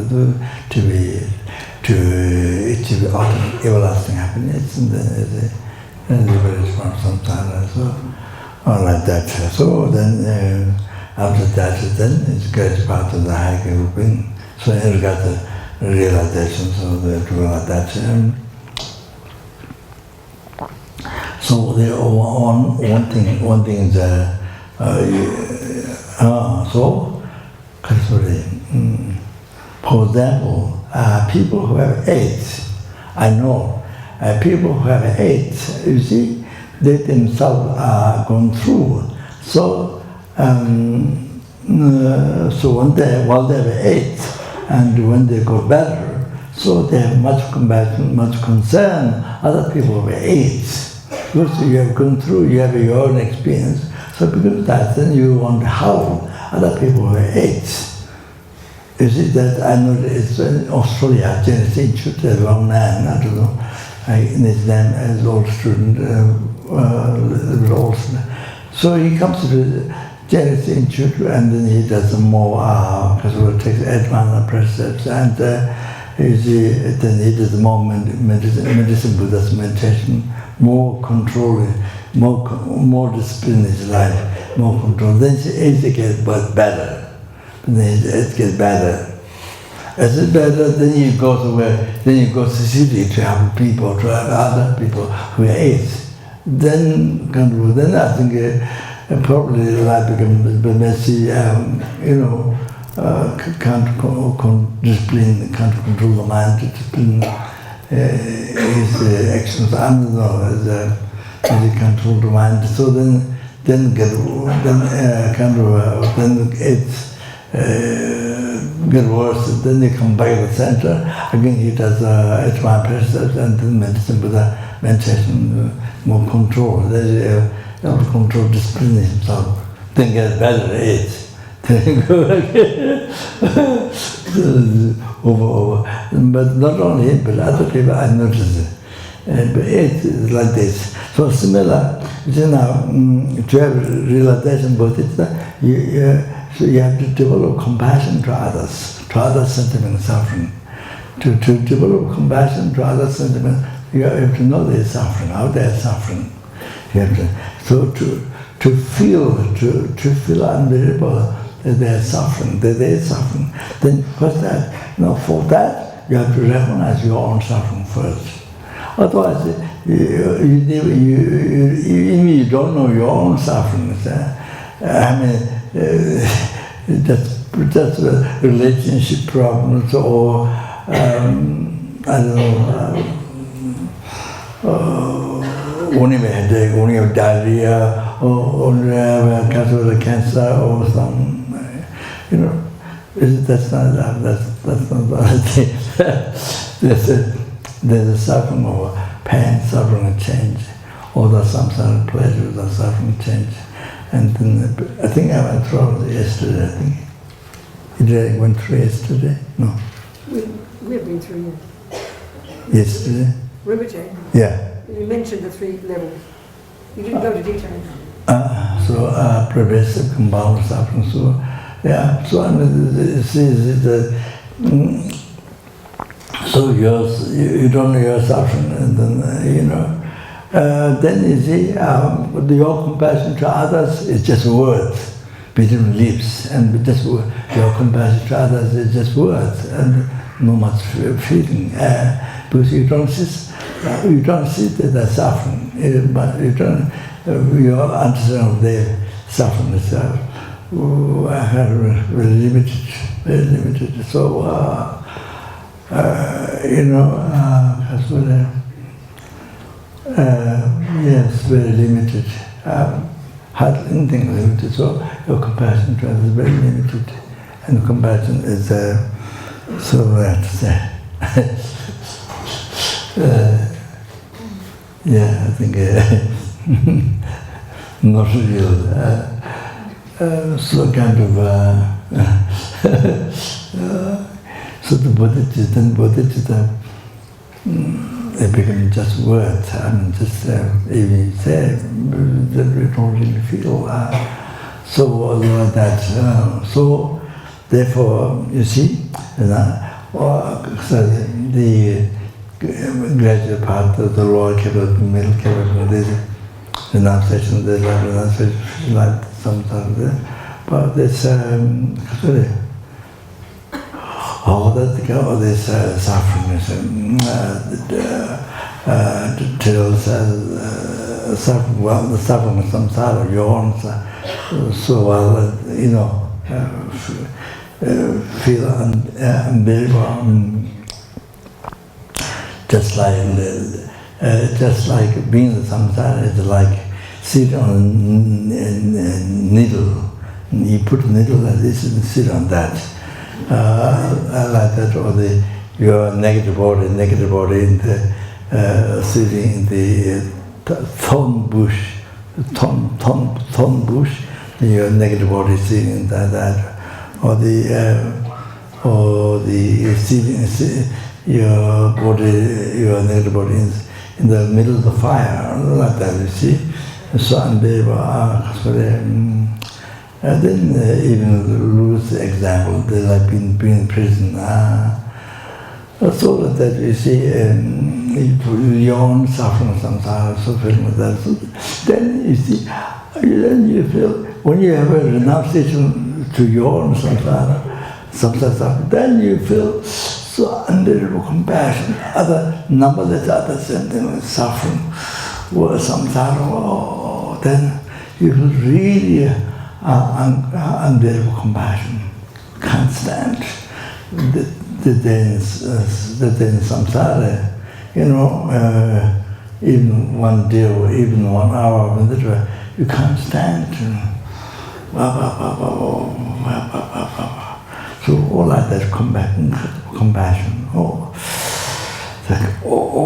A: achieve ultimate everlasting happiness, and then liberated from samsara, so, or like that. So then, after that, then it gets part of the high grouping. So you got the realization, so they do like that. So the one thing is so for example, people who have AIDS, I know people who have AIDS, you see, they themselves are going through. So so while they have AIDS, and when they go better, so they have much compassion, much concern other people with AIDS. Because you have gone through, you have your own experience. So because of that, then you want to help other people with AIDS. You see that I know it's in Australia, Genesis Institute, there's one man, I don't know, his name is an old student, so he comes to the Genesis Institute and then he does some more, because he takes advanced precepts and you see, then he does more medicine, Buddha's meditation, more control, more discipline in his life, more control. Then it gets better. Then it gets better. As it's better, then you go to then you go to the city to help people, to help other people who are AIDS. Then I think probably life becomes a bit messy. Can't discipline, can't control the mind, discipline his actions. I don't know, as he control the mind. So then it's get worse. Then they come back to the center. Again, he does advanced precepts and then medicine, Buddha meditation, more control. Then control, discipline himself. Then get better at it. over. But not only him, but other people, I noticed it. But it is like this. So similar, now, to have realization bodhichitta, so you have to develop compassion to other sentiment suffering. To develop compassion to other sentiment, you have to know their suffering, how they're suffering. You have to, to feel unbearable that they're suffering, then what's that? For that, you have to recognize your own suffering first. Otherwise, you don't know your own suffering. That's a relationship problems or, I don't know, only have headache, only have diarrhea, or only have cancer or some, that's not the other thing. There's a suffering of pain, suffering of change, or the samsaric pleasure, the suffering change. And then I think I went through it yesterday, I think. You went through yesterday? No.
C: We've been through it.
A: Yesterday?
C: Rinpoche.
A: Yeah.
C: You mentioned the 3 levels. You didn't go to detail.
A: So progressive, compound suffering. So yeah. So I mean, so you don't know your suffering, and then then you see your compassion to others is just words between lips, and just your compassion to others is just words and no much feeling, because you don't see that they're suffering, but your understanding of their suffering is very limited. So yes, very limited. Hardly anything limited. So your compassion to others is very limited, and compassion is so I have to say. Yeah, I think not real. So kind of so the bodhichitta, they become just words. I mean, just even say that we don't really feel. So like that. So therefore, you see, so the gradual part of the lower capable, middle capable, there's renunciation, there's like renunciation, like sometimes there. But there's all this suffering, till suffering, well, the suffering of samsara yawns, so feel unbearable, just like being the samsara is like sit on a needle. You put a needle like this and sit on that. Like that, or your negative body in the sitting in the thorn bush, and your negative body sitting in that, or sitting your body, your negative body in the middle of the fire, like that. You see, so unbearable. And then even lose the example, they like being in prison. So that you see, your own suffering, samsara, suffering with that. So then you see, then you feel, when you have a renunciation to your own samsara suffering, then you feel so unbearable compassion. Other numberless other sentiments, suffering, or samsara, then you feel really unbearable compassion, can't stand the dense samsara, even one day or even 1 hour, you can't stand. So all like that compassion, all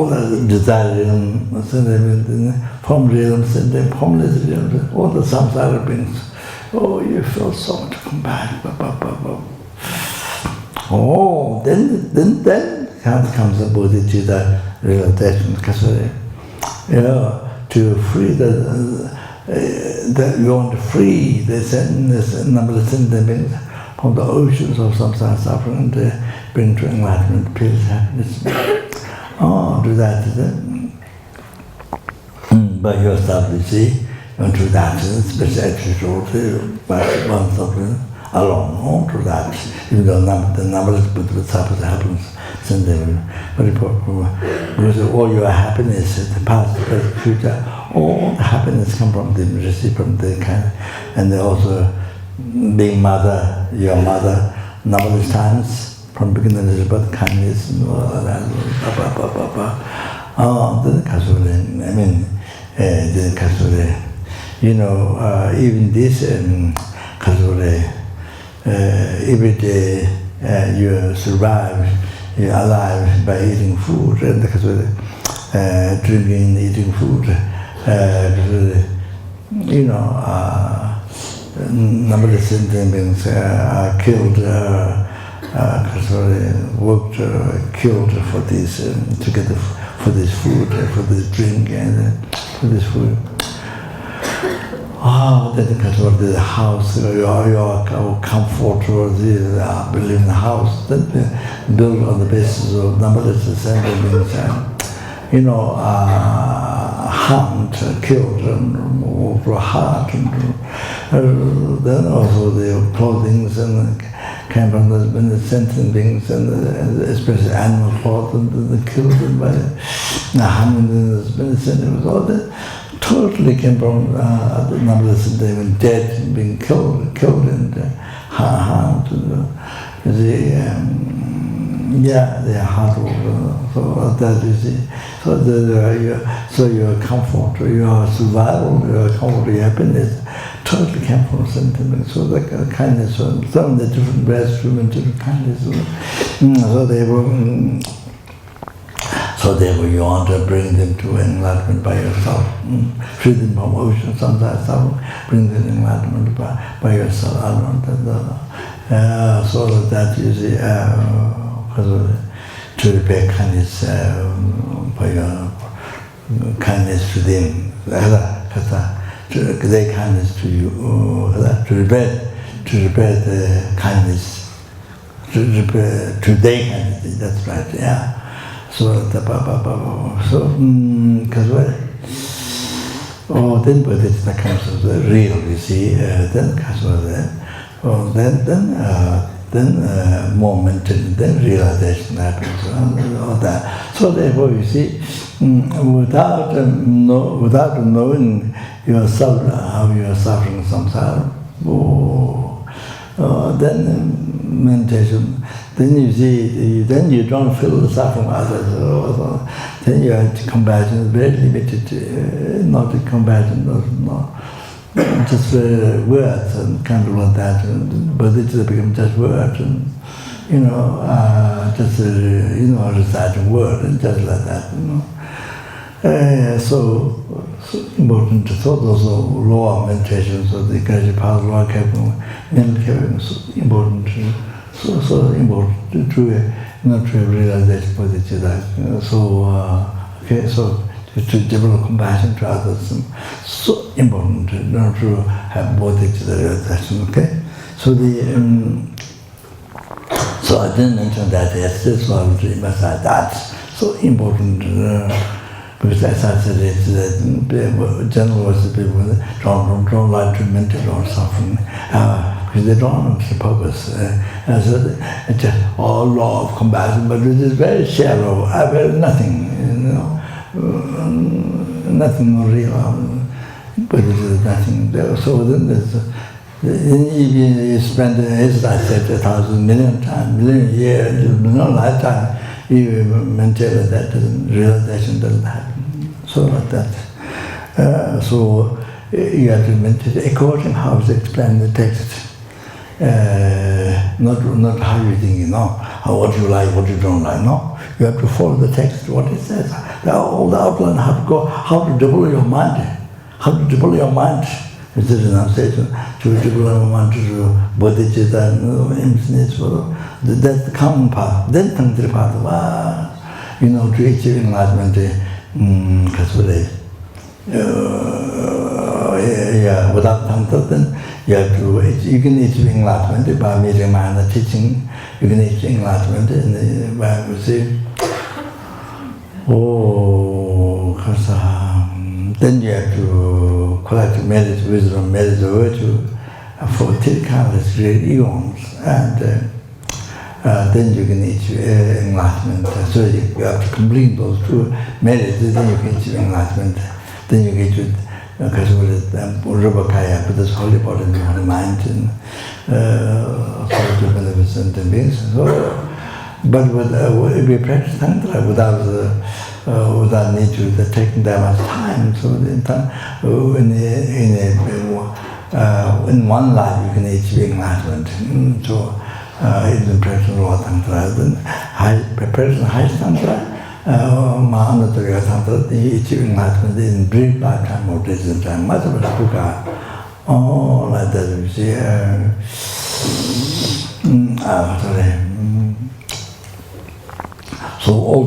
A: the desire, form realms and formless realms, all the samsara beings. Oh, you feel so much compassion. Oh, then comes the bodhichitta realization, to free you want to free the numberless beings from the oceans of samsara suffering and bring to enlightenment, peace, happiness. Oh, do that by yourself, you see. And to that, especially by oneself alone, to that, even though the numberless Buddhas happens, send them very important. Because all your happiness, the past, the present, future, all the happiness come from the receive from the kind, and they also being mother, your mother, numberless times from beginningless birth, kindness, and all that. Then Kasuri, I mean, then Kasuri. Even this Kasuri, every day you survive, you're alive by eating food, and Kasuri, drinking, eating food. Numberless sentient beings are killed, worked, killed for this, to get for this food, for this drink, and for this food. Then the house, your comfort, or believe in the house, then built on the basis of numberless sentient beings, hunt, killed, and for heart, and then also the clothing and came from the sentient beings, and especially animal cloth, and the killed by the hunt, and the sentient, all that. Totally came from the numberless, they were dead, being killed and harmed. They are hard. So that you see. So your comfort, your survival, your comfort, your happiness, totally came from sentiment. So the kindness, some of the different ways, different kindness. So therefore you want to bring them to enlightenment by yourself. Free them from ocean, sometimes bring them to enlightenment by yourself. So that you see, to repay kindness by your kindness to them, their kindness to you, to repay the kindness, to their kindness, that's right, yeah. So the because then bodhichitta comes to the real, you see, then comes to then more mental, then realization happens, all that. So therefore, you see, without knowing yourself, how you are suffering samsara, then meditation, then you see, then you don't feel the suffering of others. Then your compassion is very limited, not compassion, not just words and kind of like that, but it becomes just words and just reciting words and just like that, so important to thought also lower meditation, so the gradual path, lower capable, mental capable, so important to not to realization bodhichitta. Okay, so to develop compassion to others, so important not to have bodhichitta realization. Okay, so so I didn't mention that yesterday, so I will emphasize that. So important. Because as I said, it's generally people don't like to mental or suffering, because they don't understand the purpose. So it's just all law of compassion, but it is very shallow, very nothing, nothing real, but it is nothing there. So then there's, if you spend, as I said, 1,000 million times, million years, no lifetime, you maintain that realization doesn't happen. So like that. So you have to meditate according how it's explained in the text. Not how you think, what you like, what you don't like, no. You have to follow the text, what it says. All the outline, how to develop your mind. How to develop your mind. This is an announcement to develop your mind to bodhichitta, emptiness, that's the common path. Then tantra path, to achieve enlightenment, without tantra, then you can achieve enlightenment by meeting mind and teaching. You can achieve enlightenment by then you have to collect merit, wisdom, merit, virtue for countless eons, and then you can achieve enlightenment. So you have to complete those two merits, then you can achieve enlightenment. Then you get to Rubakaya, but this holy body and holy mind, and beneficent beings. So, but if we practice tantra without need to taking that much time, so in one life you can achieve enlightenment. So in the practice of tantra, then practice high tantra, Mahanatariya tantra, you achieve enlightenment in brief lifetime or distant time. Much of it like that you see. So all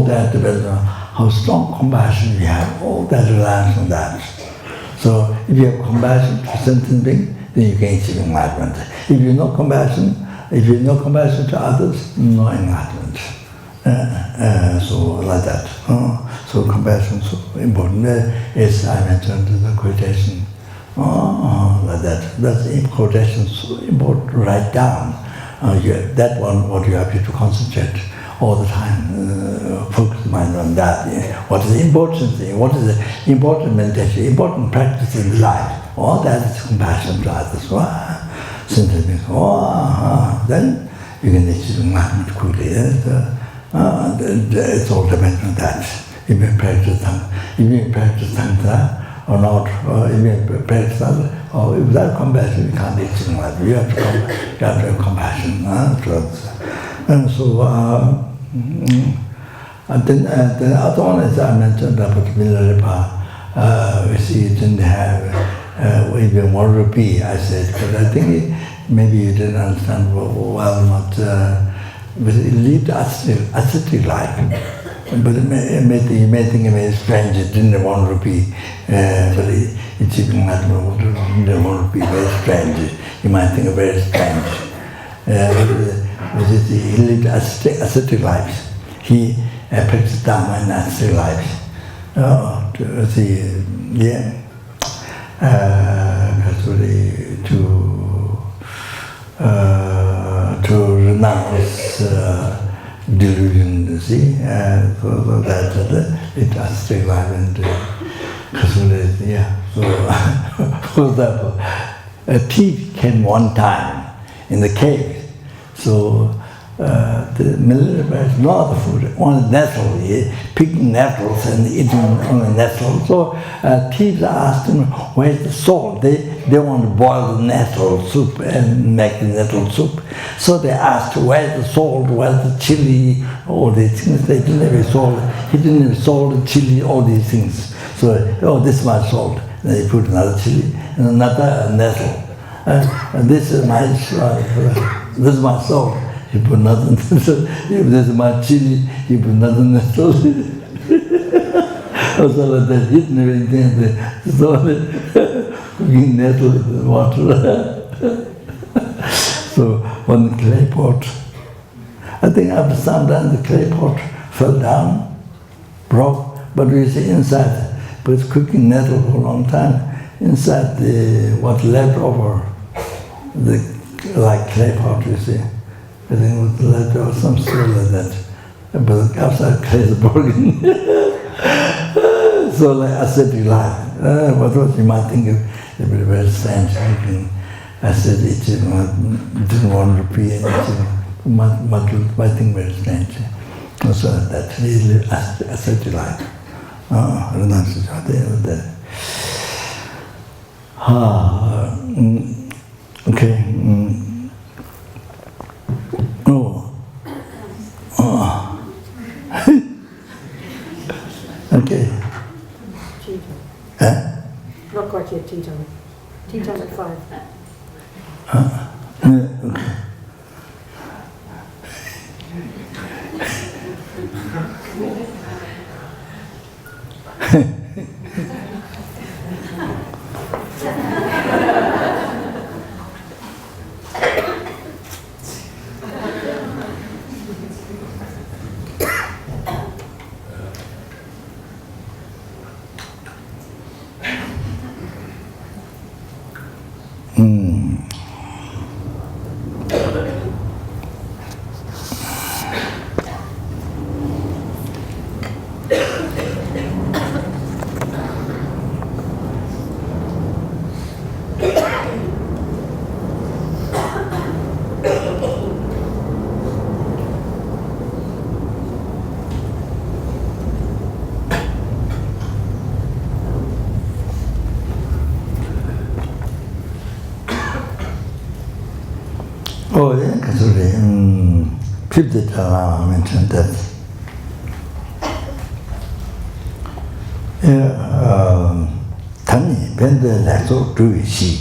A: that depends on how strong compassion you have. All that relies on that. So if you have compassion to sentient being, then you can achieve enlightenment. If you have no compassion to others, no enlightenment. So like that. So compassion is so important. As I mentioned in the quotation, like that. That's quotation so important to write down. That one, what you have to concentrate all the time, focus mind on that. What is the important thing? What is the important meditation? Important practice in life? All that is compassion to others. Then you can achieve enlightenment quickly. It's all depends on that. If you practice tantra or not, or if you practice tantra, or without compassion, you can't achieve enlightenment. You have to have compassion to others. And so, and then the other one, as I mentioned, about Milarepa, we see it didn't have even 1 rupee, I said, but I think maybe you didn't understand well, not, but it lived ascetic life. But you may think it may be strange, it didn't have 1 rupee, but it's even not 1 rupee, very strange. You might think of very strange. He lived ascetic life. he practiced Dharma in astral life. To renounce delusion, you see, so that it astral life and yeah. So, for example, a thief came one time in the cave, so the military no other food, only nettle, picking nettles and eating only nettles. So thieves asked him, where's the salt? They want to boil the nettle soup and make the nettle soup. So they asked, where's the salt, where's the chili, all these things. They didn't have salt. He didn't have salt, chili, all these things. So, this is my salt. Then they put another chili and another nettle. And this is my salt. He put nothing. This is my chili. He put nothing. Also like that, hidden everything. So cooking nettle with water. So one clay pot. I think after some time the clay pot fell down, broke. But we see inside, but it's cooking nettle for a long time. Inside what left over, like clay pot, you see. I think it was left over some story like that. But outside clay is broken. So like ascetic life. What you might think of a bit very strange. I said it didn't want to be anything. Might think very strange. So that really ascetic life. Okay. Okay.
C: Not quite yet, tea time. Tea time at 5.
A: Okay. Oh, yeah, because people that I mentioned that. Tani, Penda, Lasso, Tuishi,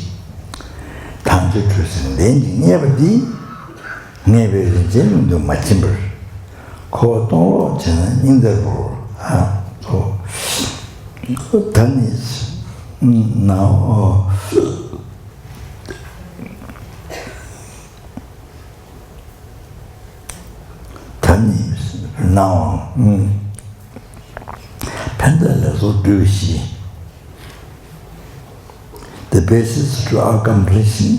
A: Tantra, Trusin, Lenji, never did, never in general, my timber. Caught in the world. So, Tani is now. Now, the basis to accomplishing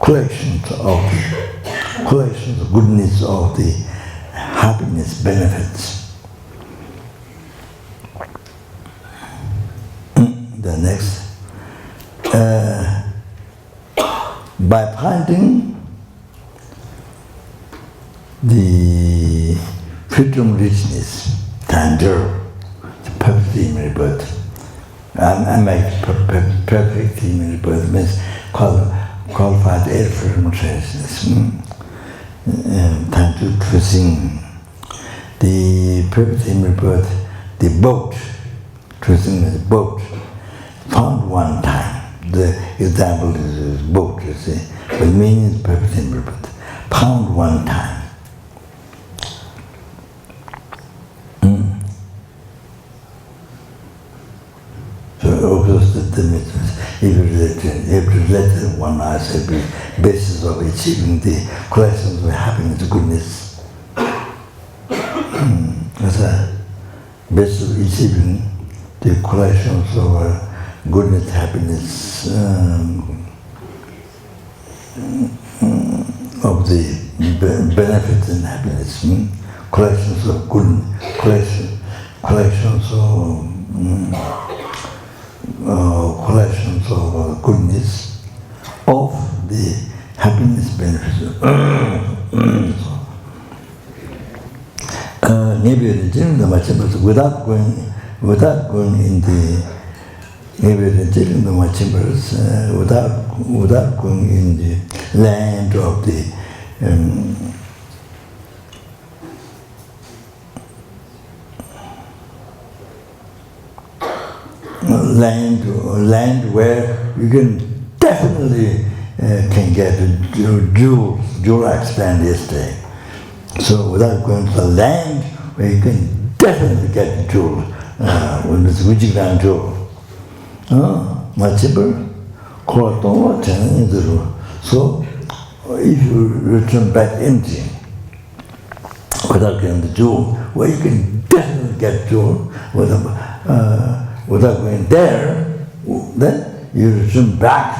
A: collections of goodness of the happiness benefits. The next. By finding the freedom richness, tantra, the perfect human rebirth. I make perfect human rebirth means qualified air freedom richness. Tantra choosing the perfect human rebirth, the boat, choosing the boat, found one time. The example is boat, you see, but meaning is perfect human rebirth. Found one time. So exhausted limits. If you let one as a basis of achieving the collections of happiness, goodness. As a basis of achieving the collections of goodness, happiness, of the benefits and happiness, collections of good, collections of goodness, of the happiness benefits. Maybe without going in the without going in the land of the land where you can definitely can get jewel I explained yesterday. So without going to the land where you can definitely get jewel, when it's Vijigan jewel. So if you return back empty without getting the jewel, well, you can definitely get jewel without going there, then you return back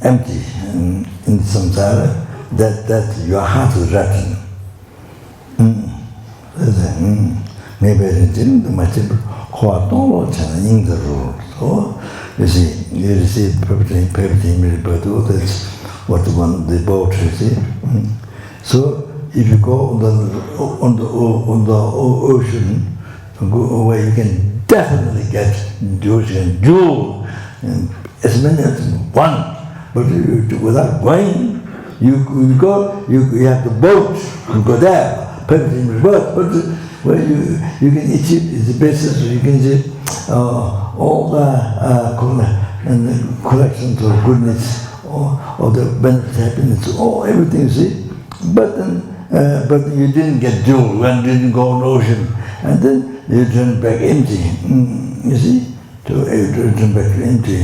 A: empty in samsara, that your heart is rotten. Maybe it didn't do much in the rule. So you see, you receive perfect but that's what the boat receives. So if you go on the ocean, where you can definitely get the ocean jewel, as many as one. But without going, you have the boat, you go there, perfect but where you can achieve the basis, you can achieve all the collections of goodness, all the benefits, happiness, everything, you see. But you didn't get jewel when you didn't go on the ocean, and then you turn back empty. You see, to turn back empty,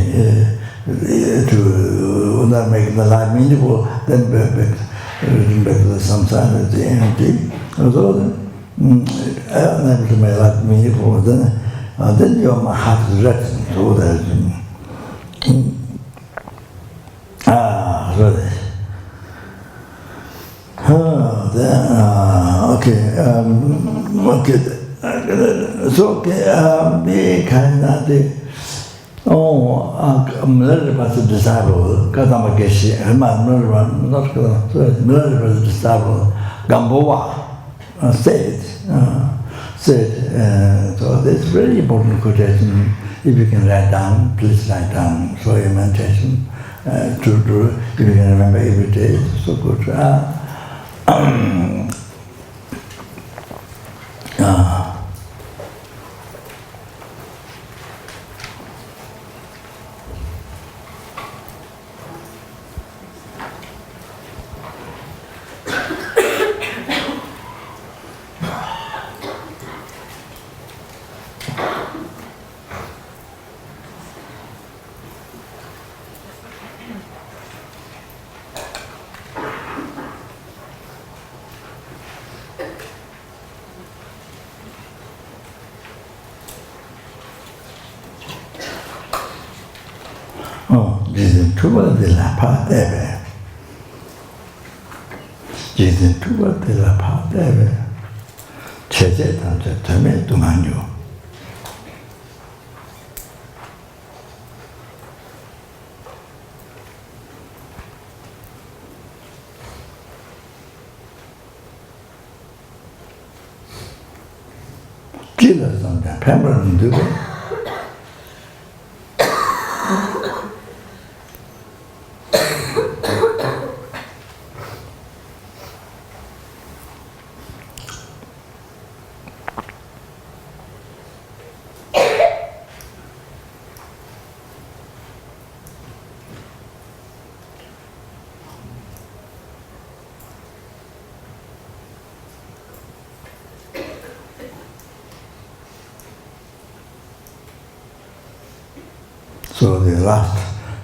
A: to not make the life meaningful, then return back to the samsara, the empty. So then, unable to make life meaningful, then your heart is written. So that so that. So the kind of the military disciple, Kadama Geshi, military disciple, Gamboa said, so this is very important quotation. If you can write down, please write down for your meditation. If you can remember every day, it's so good. de la pateve. Jisen tuba de la pateve. Cheche tancha tame tumanyo. Jila sanja pemra ndugo. So the last,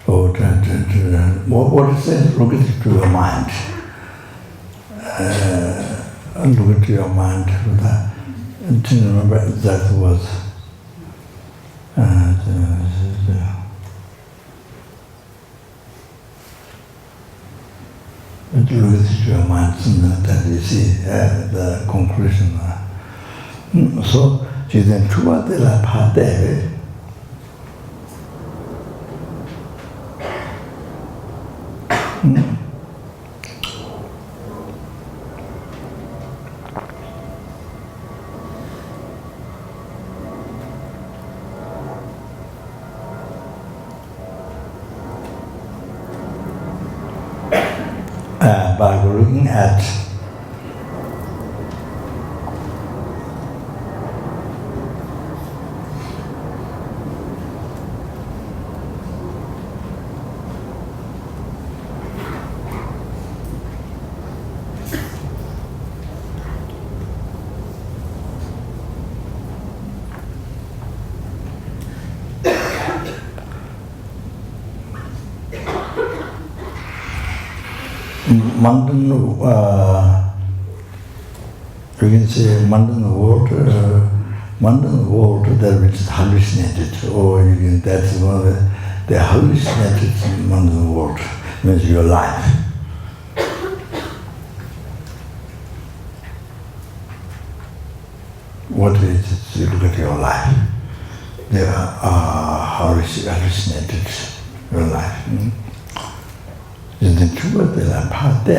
A: what it says, look into your mind. Look into your mind. I didn't remember exact words. Look into your mind, that you see the conclusion. So, she then chuba de la pate. By looking at mundane, you can say mundane world that which is hallucinated, or you can, that's one of the hallucinated mundane world, means your life. What is it? You look at your life. They are hallucinated, your life. The truth de la parte.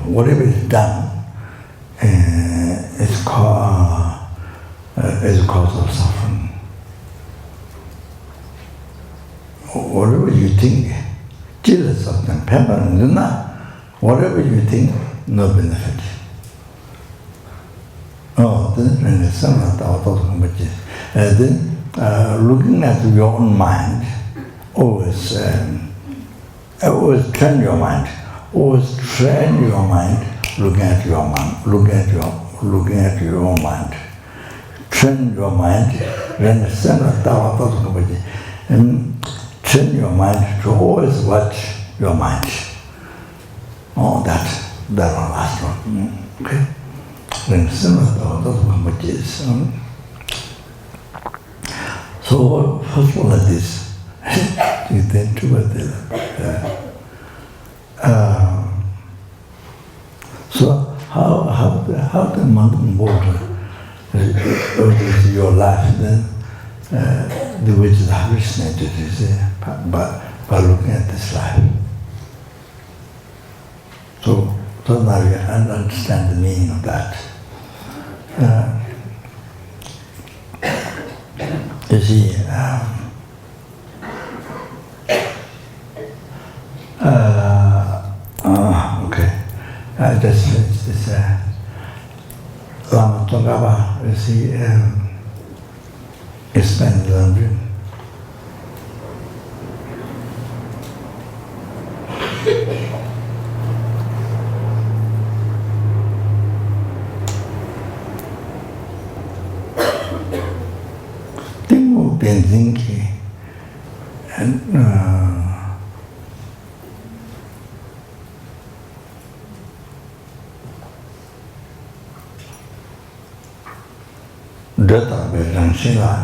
A: Whatever is done is a cause of suffering. Whatever you think, jealous of them, permanent, whatever you think, no benefit. Oh, then looking at your own mind, always train your mind. Always train your mind, looking at your mind, looking at your own mind. Train your mind, and train your mind to always watch your mind. Oh, that one last one. Okay? So first of all, like this, you then do it. So how the mountain water is your life then, the which is hallucinated is by looking at this life. So now you understand the meaning of that. You see, okay. Just this Lama Tsongkhapa, you see, explained the laundry. Tengo Benzinki and Data Bejan Shila.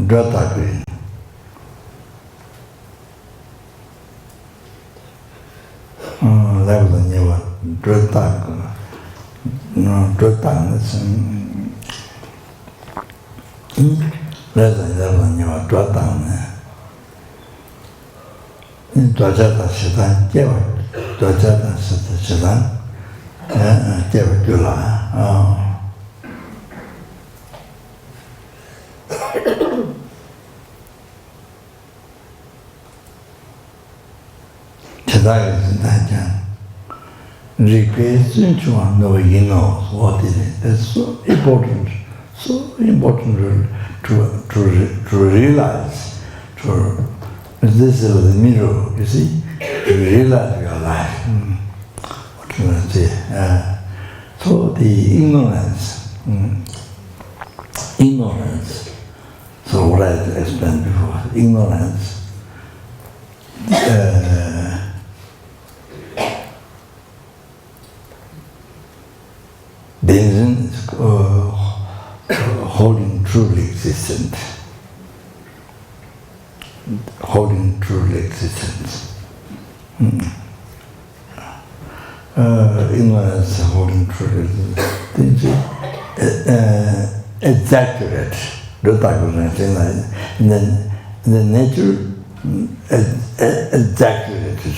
A: Data Green. That was a new one. Data, no, Data, that's 그래서 여러분이 좋았다네. 도자다 시단 깨워. 도자다 시단 깨워 줄라. Repeat nobody knows what it is. It's so important to realize. This is the mirror, you see, to realize your life. What can I say? So the ignorance. So what I explained before, ignorance. Delusion is holding truly existent. Holding truly existence. Ignorance holding truly existence. Exaggerate. And then the nature exaggerated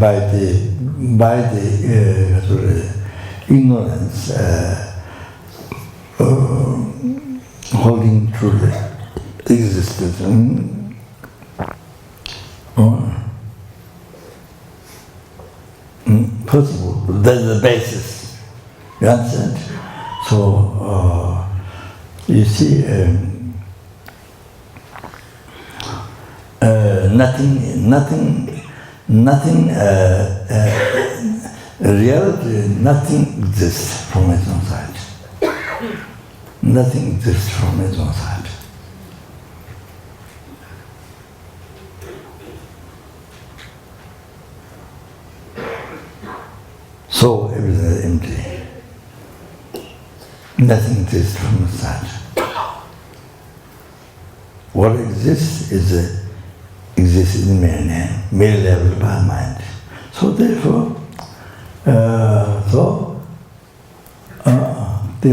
A: by the ignorance holding truly existence. First of all, that's the basis. You understand? So you see, nothing. Reality, nothing exists from its own side. Nothing exists from its own side. So everything is empty. Nothing exists from its side. What exists exists in the mere level of our mind. So therefore, the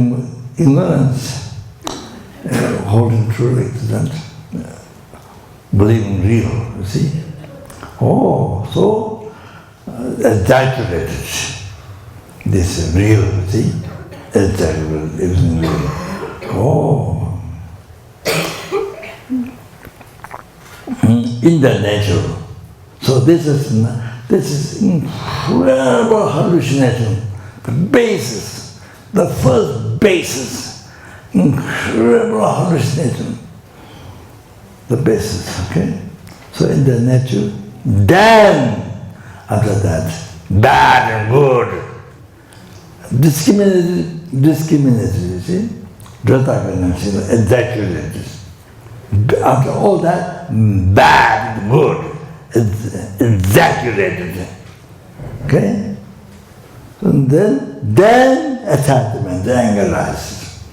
A: ignorance holding truly existent, believing real, you see. So exaggerated. This is real, you see. Exaggerated, everything real. In the nature. So this is incredible hallucination. The basis, the first basis, incredible hallucination. The basis, okay? So in the nature, then after that, bad and good. Discriminated, you see? Exaggerated. After all that, bad and good. Exaggerated. Okay? And then attachment, the anger rises.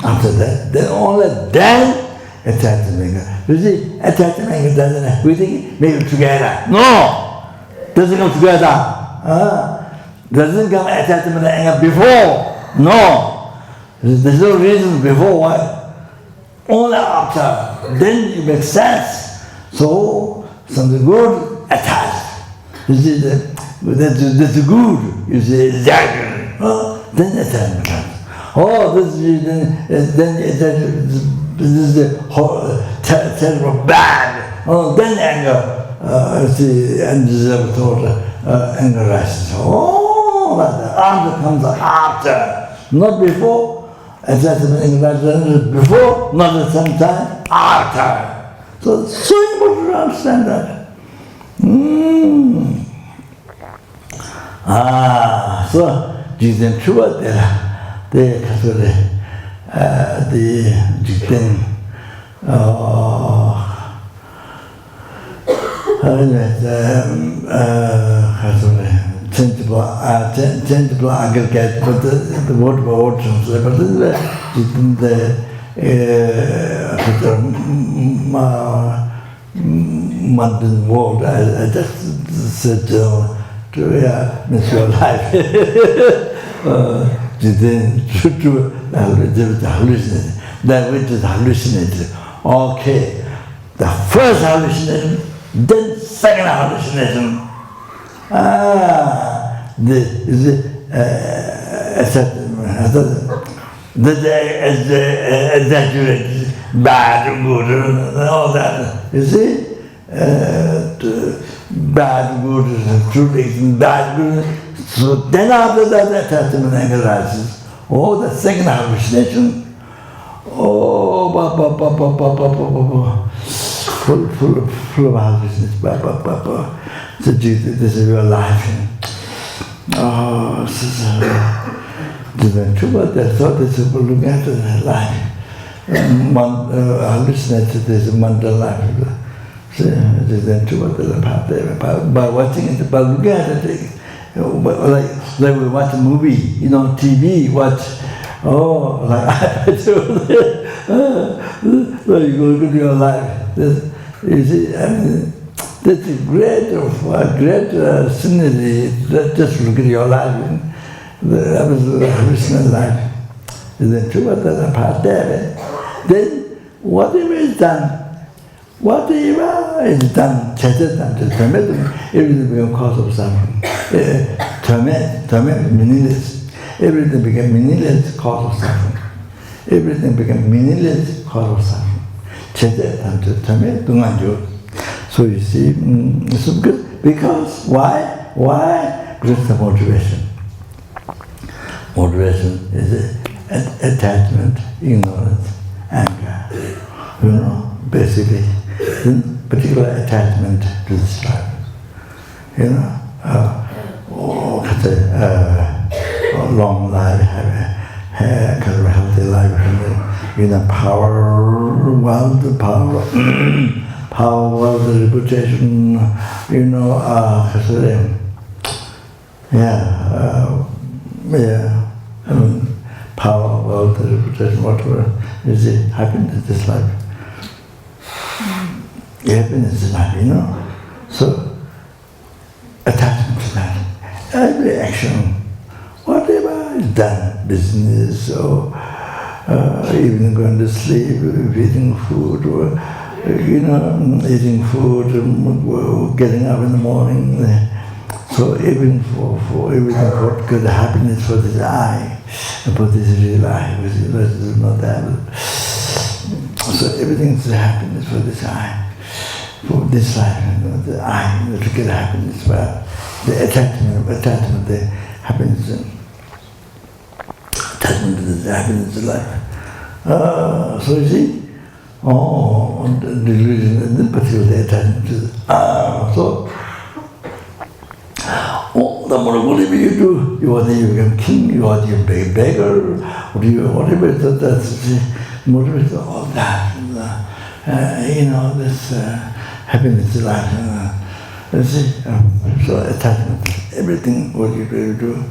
A: After that, then only then attachment. You see, attachment doesn't everything make it together. No! Doesn't come together. Doesn't come attachment and anger before. No! There's no reason before why. Only after, then it makes sense. So, something good attached. You see, that's good. You see, exaggerate. Then attachment comes. This is terrible, bad. Then anger, see, undeserved thought, anger rises. That anger comes after, not before. Attachment rises before, not at the same time, after. So it's so important to understand that. So Jiten Chua the Jiten changeable aggregate, but the word translate, but this is the modern world. I just said to miss your life. then to hallucinate. That which is hallucinated. Okay, the first hallucination, then second hallucination. The exaggerated, bad, good, and all that. You see? Bad, good, truth, bad, good. So then after that attachment arises. Oh, the second hallucination. Oh, full of hallucinations. So this is your life. Oh, this is true, but I thought this is looking at the life. Hallucinated this mundane life. So this is true, but by watching it, by looking at it, like we watch a movie, TV, watch, so you go to your life. You see, I mean, that's a great scenery. Just look at your life. That was the hallucinant life. Is it true? What is part there? Then, whatever is done, everything becomes cause of suffering. Torment, meaningless. Everything becomes meaningless, cause of suffering. Everything becomes meaningless, cause of suffering. So you see, it's good. Because, why? Because it's the motivation. Motivation is attachment, ignorance, anger. Basically, particular attachment to this life. Long life, have kind of a healthy life, power, wealth, power, wealth, reputation, power, wealth, reputation, whatever is it, happiness in this life. Happiness is life, So, attachment to that. Every action, whatever is done, business or even going to sleep, eating food, or eating food, getting up in the morning. So even for everything for good happiness for this eye, and for this real eye, which is not that. So everything is happiness for this eye, for this life, the eye, to get happiness, but the attachment, the happiness, attachment to the happiness of life. So you see, the delusion, in particular the attachment to so, the more whatever you do, you want to become king, you want to be a beggar, whatever that's motivation, all that, this happiness in life. You see, so attachment, everything what you do,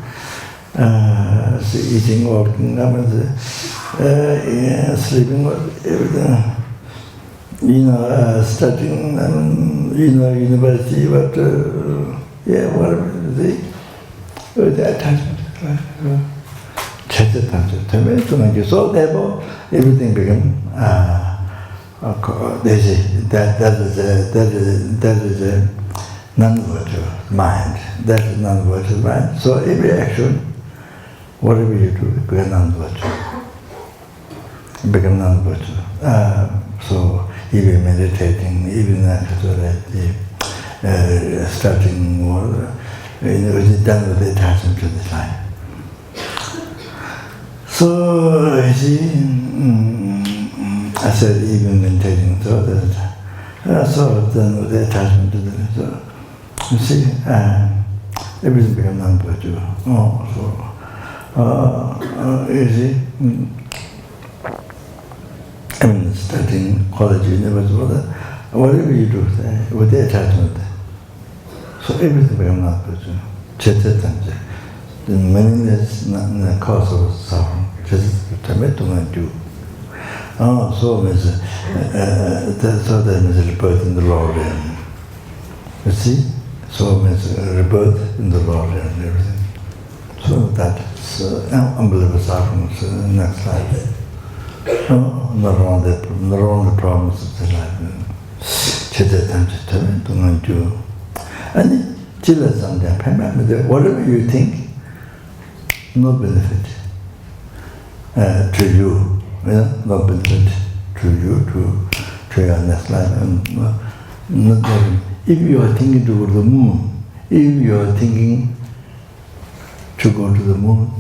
A: so eating, walking, sleeping, everything, studying, university, but whatever, the attachment, so therefore everything become that is a non-virtual mind. That is non-virtual mind. So every action, whatever you do, it becomes non-virtual. It becomes non-virtual. So even meditating, even starting more, it's done with the attachment to this life. So you see, I said even meditating, so done with the attachment to this. So you see, everything becomes non-virtual. You see, I mean, studying college, university, whatever you do with the attachment, so everything becomes non-virtual. The meaningless, the cause of suffering. So means that means rebirth in the raw realm. You see? So means rebirth in the raw realm and everything. So that's unbelievable suffering. So next life. Not only the problems of the life. And whatever you think, no benefit to you, no benefit to you, to your next life. If you are thinking to go to the moon, if you are thinking to go to the moon,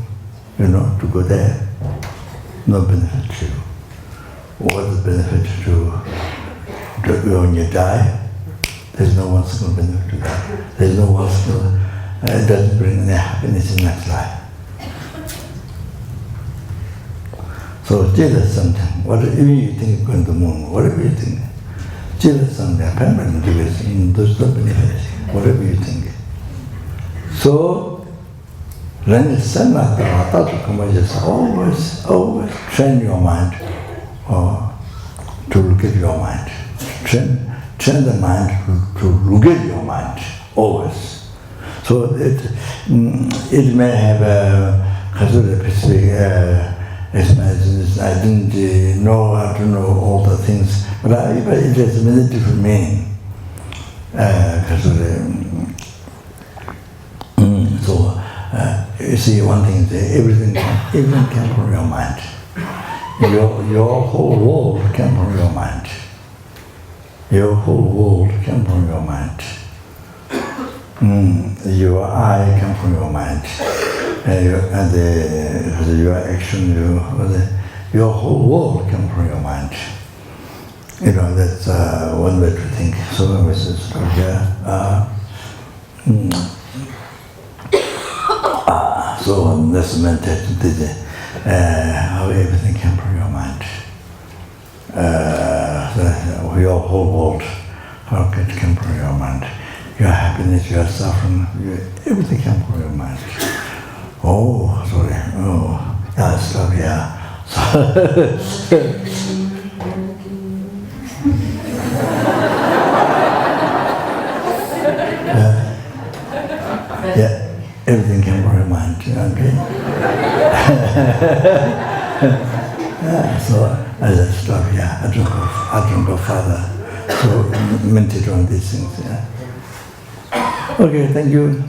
A: to go there, no benefit to you. What is the benefit to when you die? There's no one single benefit to that. There's no one single, it doesn't bring any happiness in next life. So jealous something, whatever you think of going to the moon, whatever you think, jealous something, permanent division, there's no benefit, whatever you think. So, always train your mind to look at your mind. Train the mind to look at your mind, always. So it may have a specific explanation. I didn't know how to know all the things, but it has many different meaning. So you see, one thing is everything came from your mind. Your whole world came from your mind. Your whole world came from your mind. Your eye came from your mind. Your action, your whole world came from your mind. That's one way to think. So so this meditation, how everything came from your mind. Your whole world, how it came from your mind. Your happiness, your suffering, everything came from your mind. Oh, sorry. Oh, yeah, stop, yeah. Yeah, everything came from your mind, okay? So I just stop here. I don't go further. So meditate on these things. Yeah. Okay, thank you.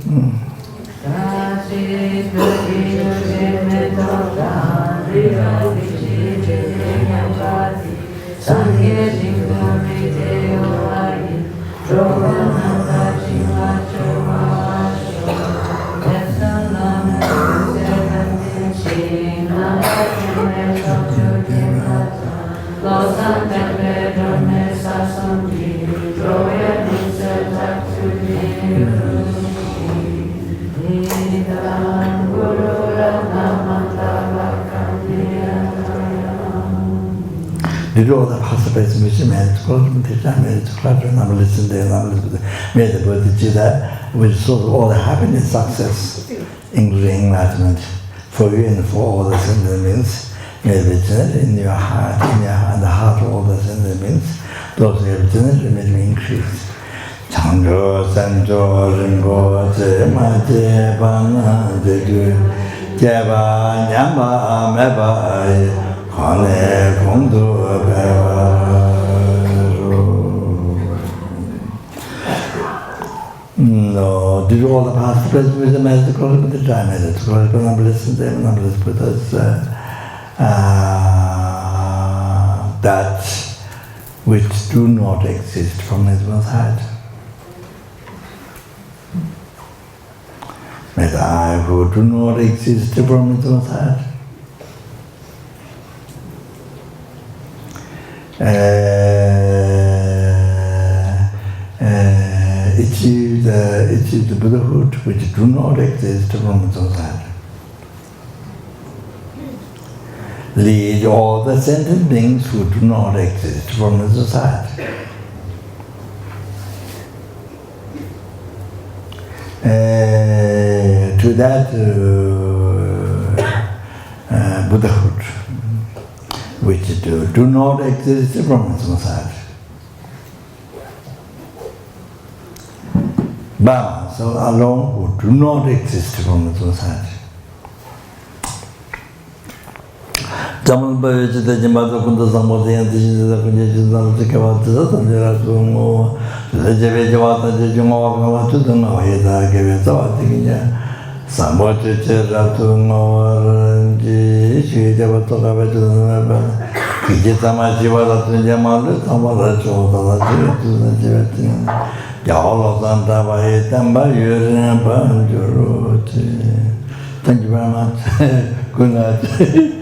A: Did all the possibilities which made numberless in there, made the bodhichitta, which solved all the happiness, success, including enlightenment, for you and for all the sentiments, made the genetic in your heart, and the heart of all the sentiments, those who have genetic made me increase. Changjo, Sanjo, Rinpoche, Maje, Bana, Jeju, Jeba, Nyamba, Meba, Hale, Kondo, Beba. No, did all the past present with the master called the time, it's called the numberless and the numberless Buddhas. That which do not exist from his one's heart. May the I who do not exist from his one's heart. It is the Buddhahood which do not exist from its own side. Lead all the sentient beings who do not exist from its own side. To that Buddhahood which do not exist from its own side. But so alone who do not exist from its own side. Zaman böyle de cemaat okunda zaman diyen dışında da kunca cüzdanı çıkavatı da tanıyarak o recebe cevata cuma vakavatu da ne yeda gibi zavati ginya sambote cerratu ngawaranji şi cevata kavatu da ne kije sama civata cemalı tamara çoğda da cevati Yağladan da bayitan yürüne pancuruti. Thank you very much. Good night.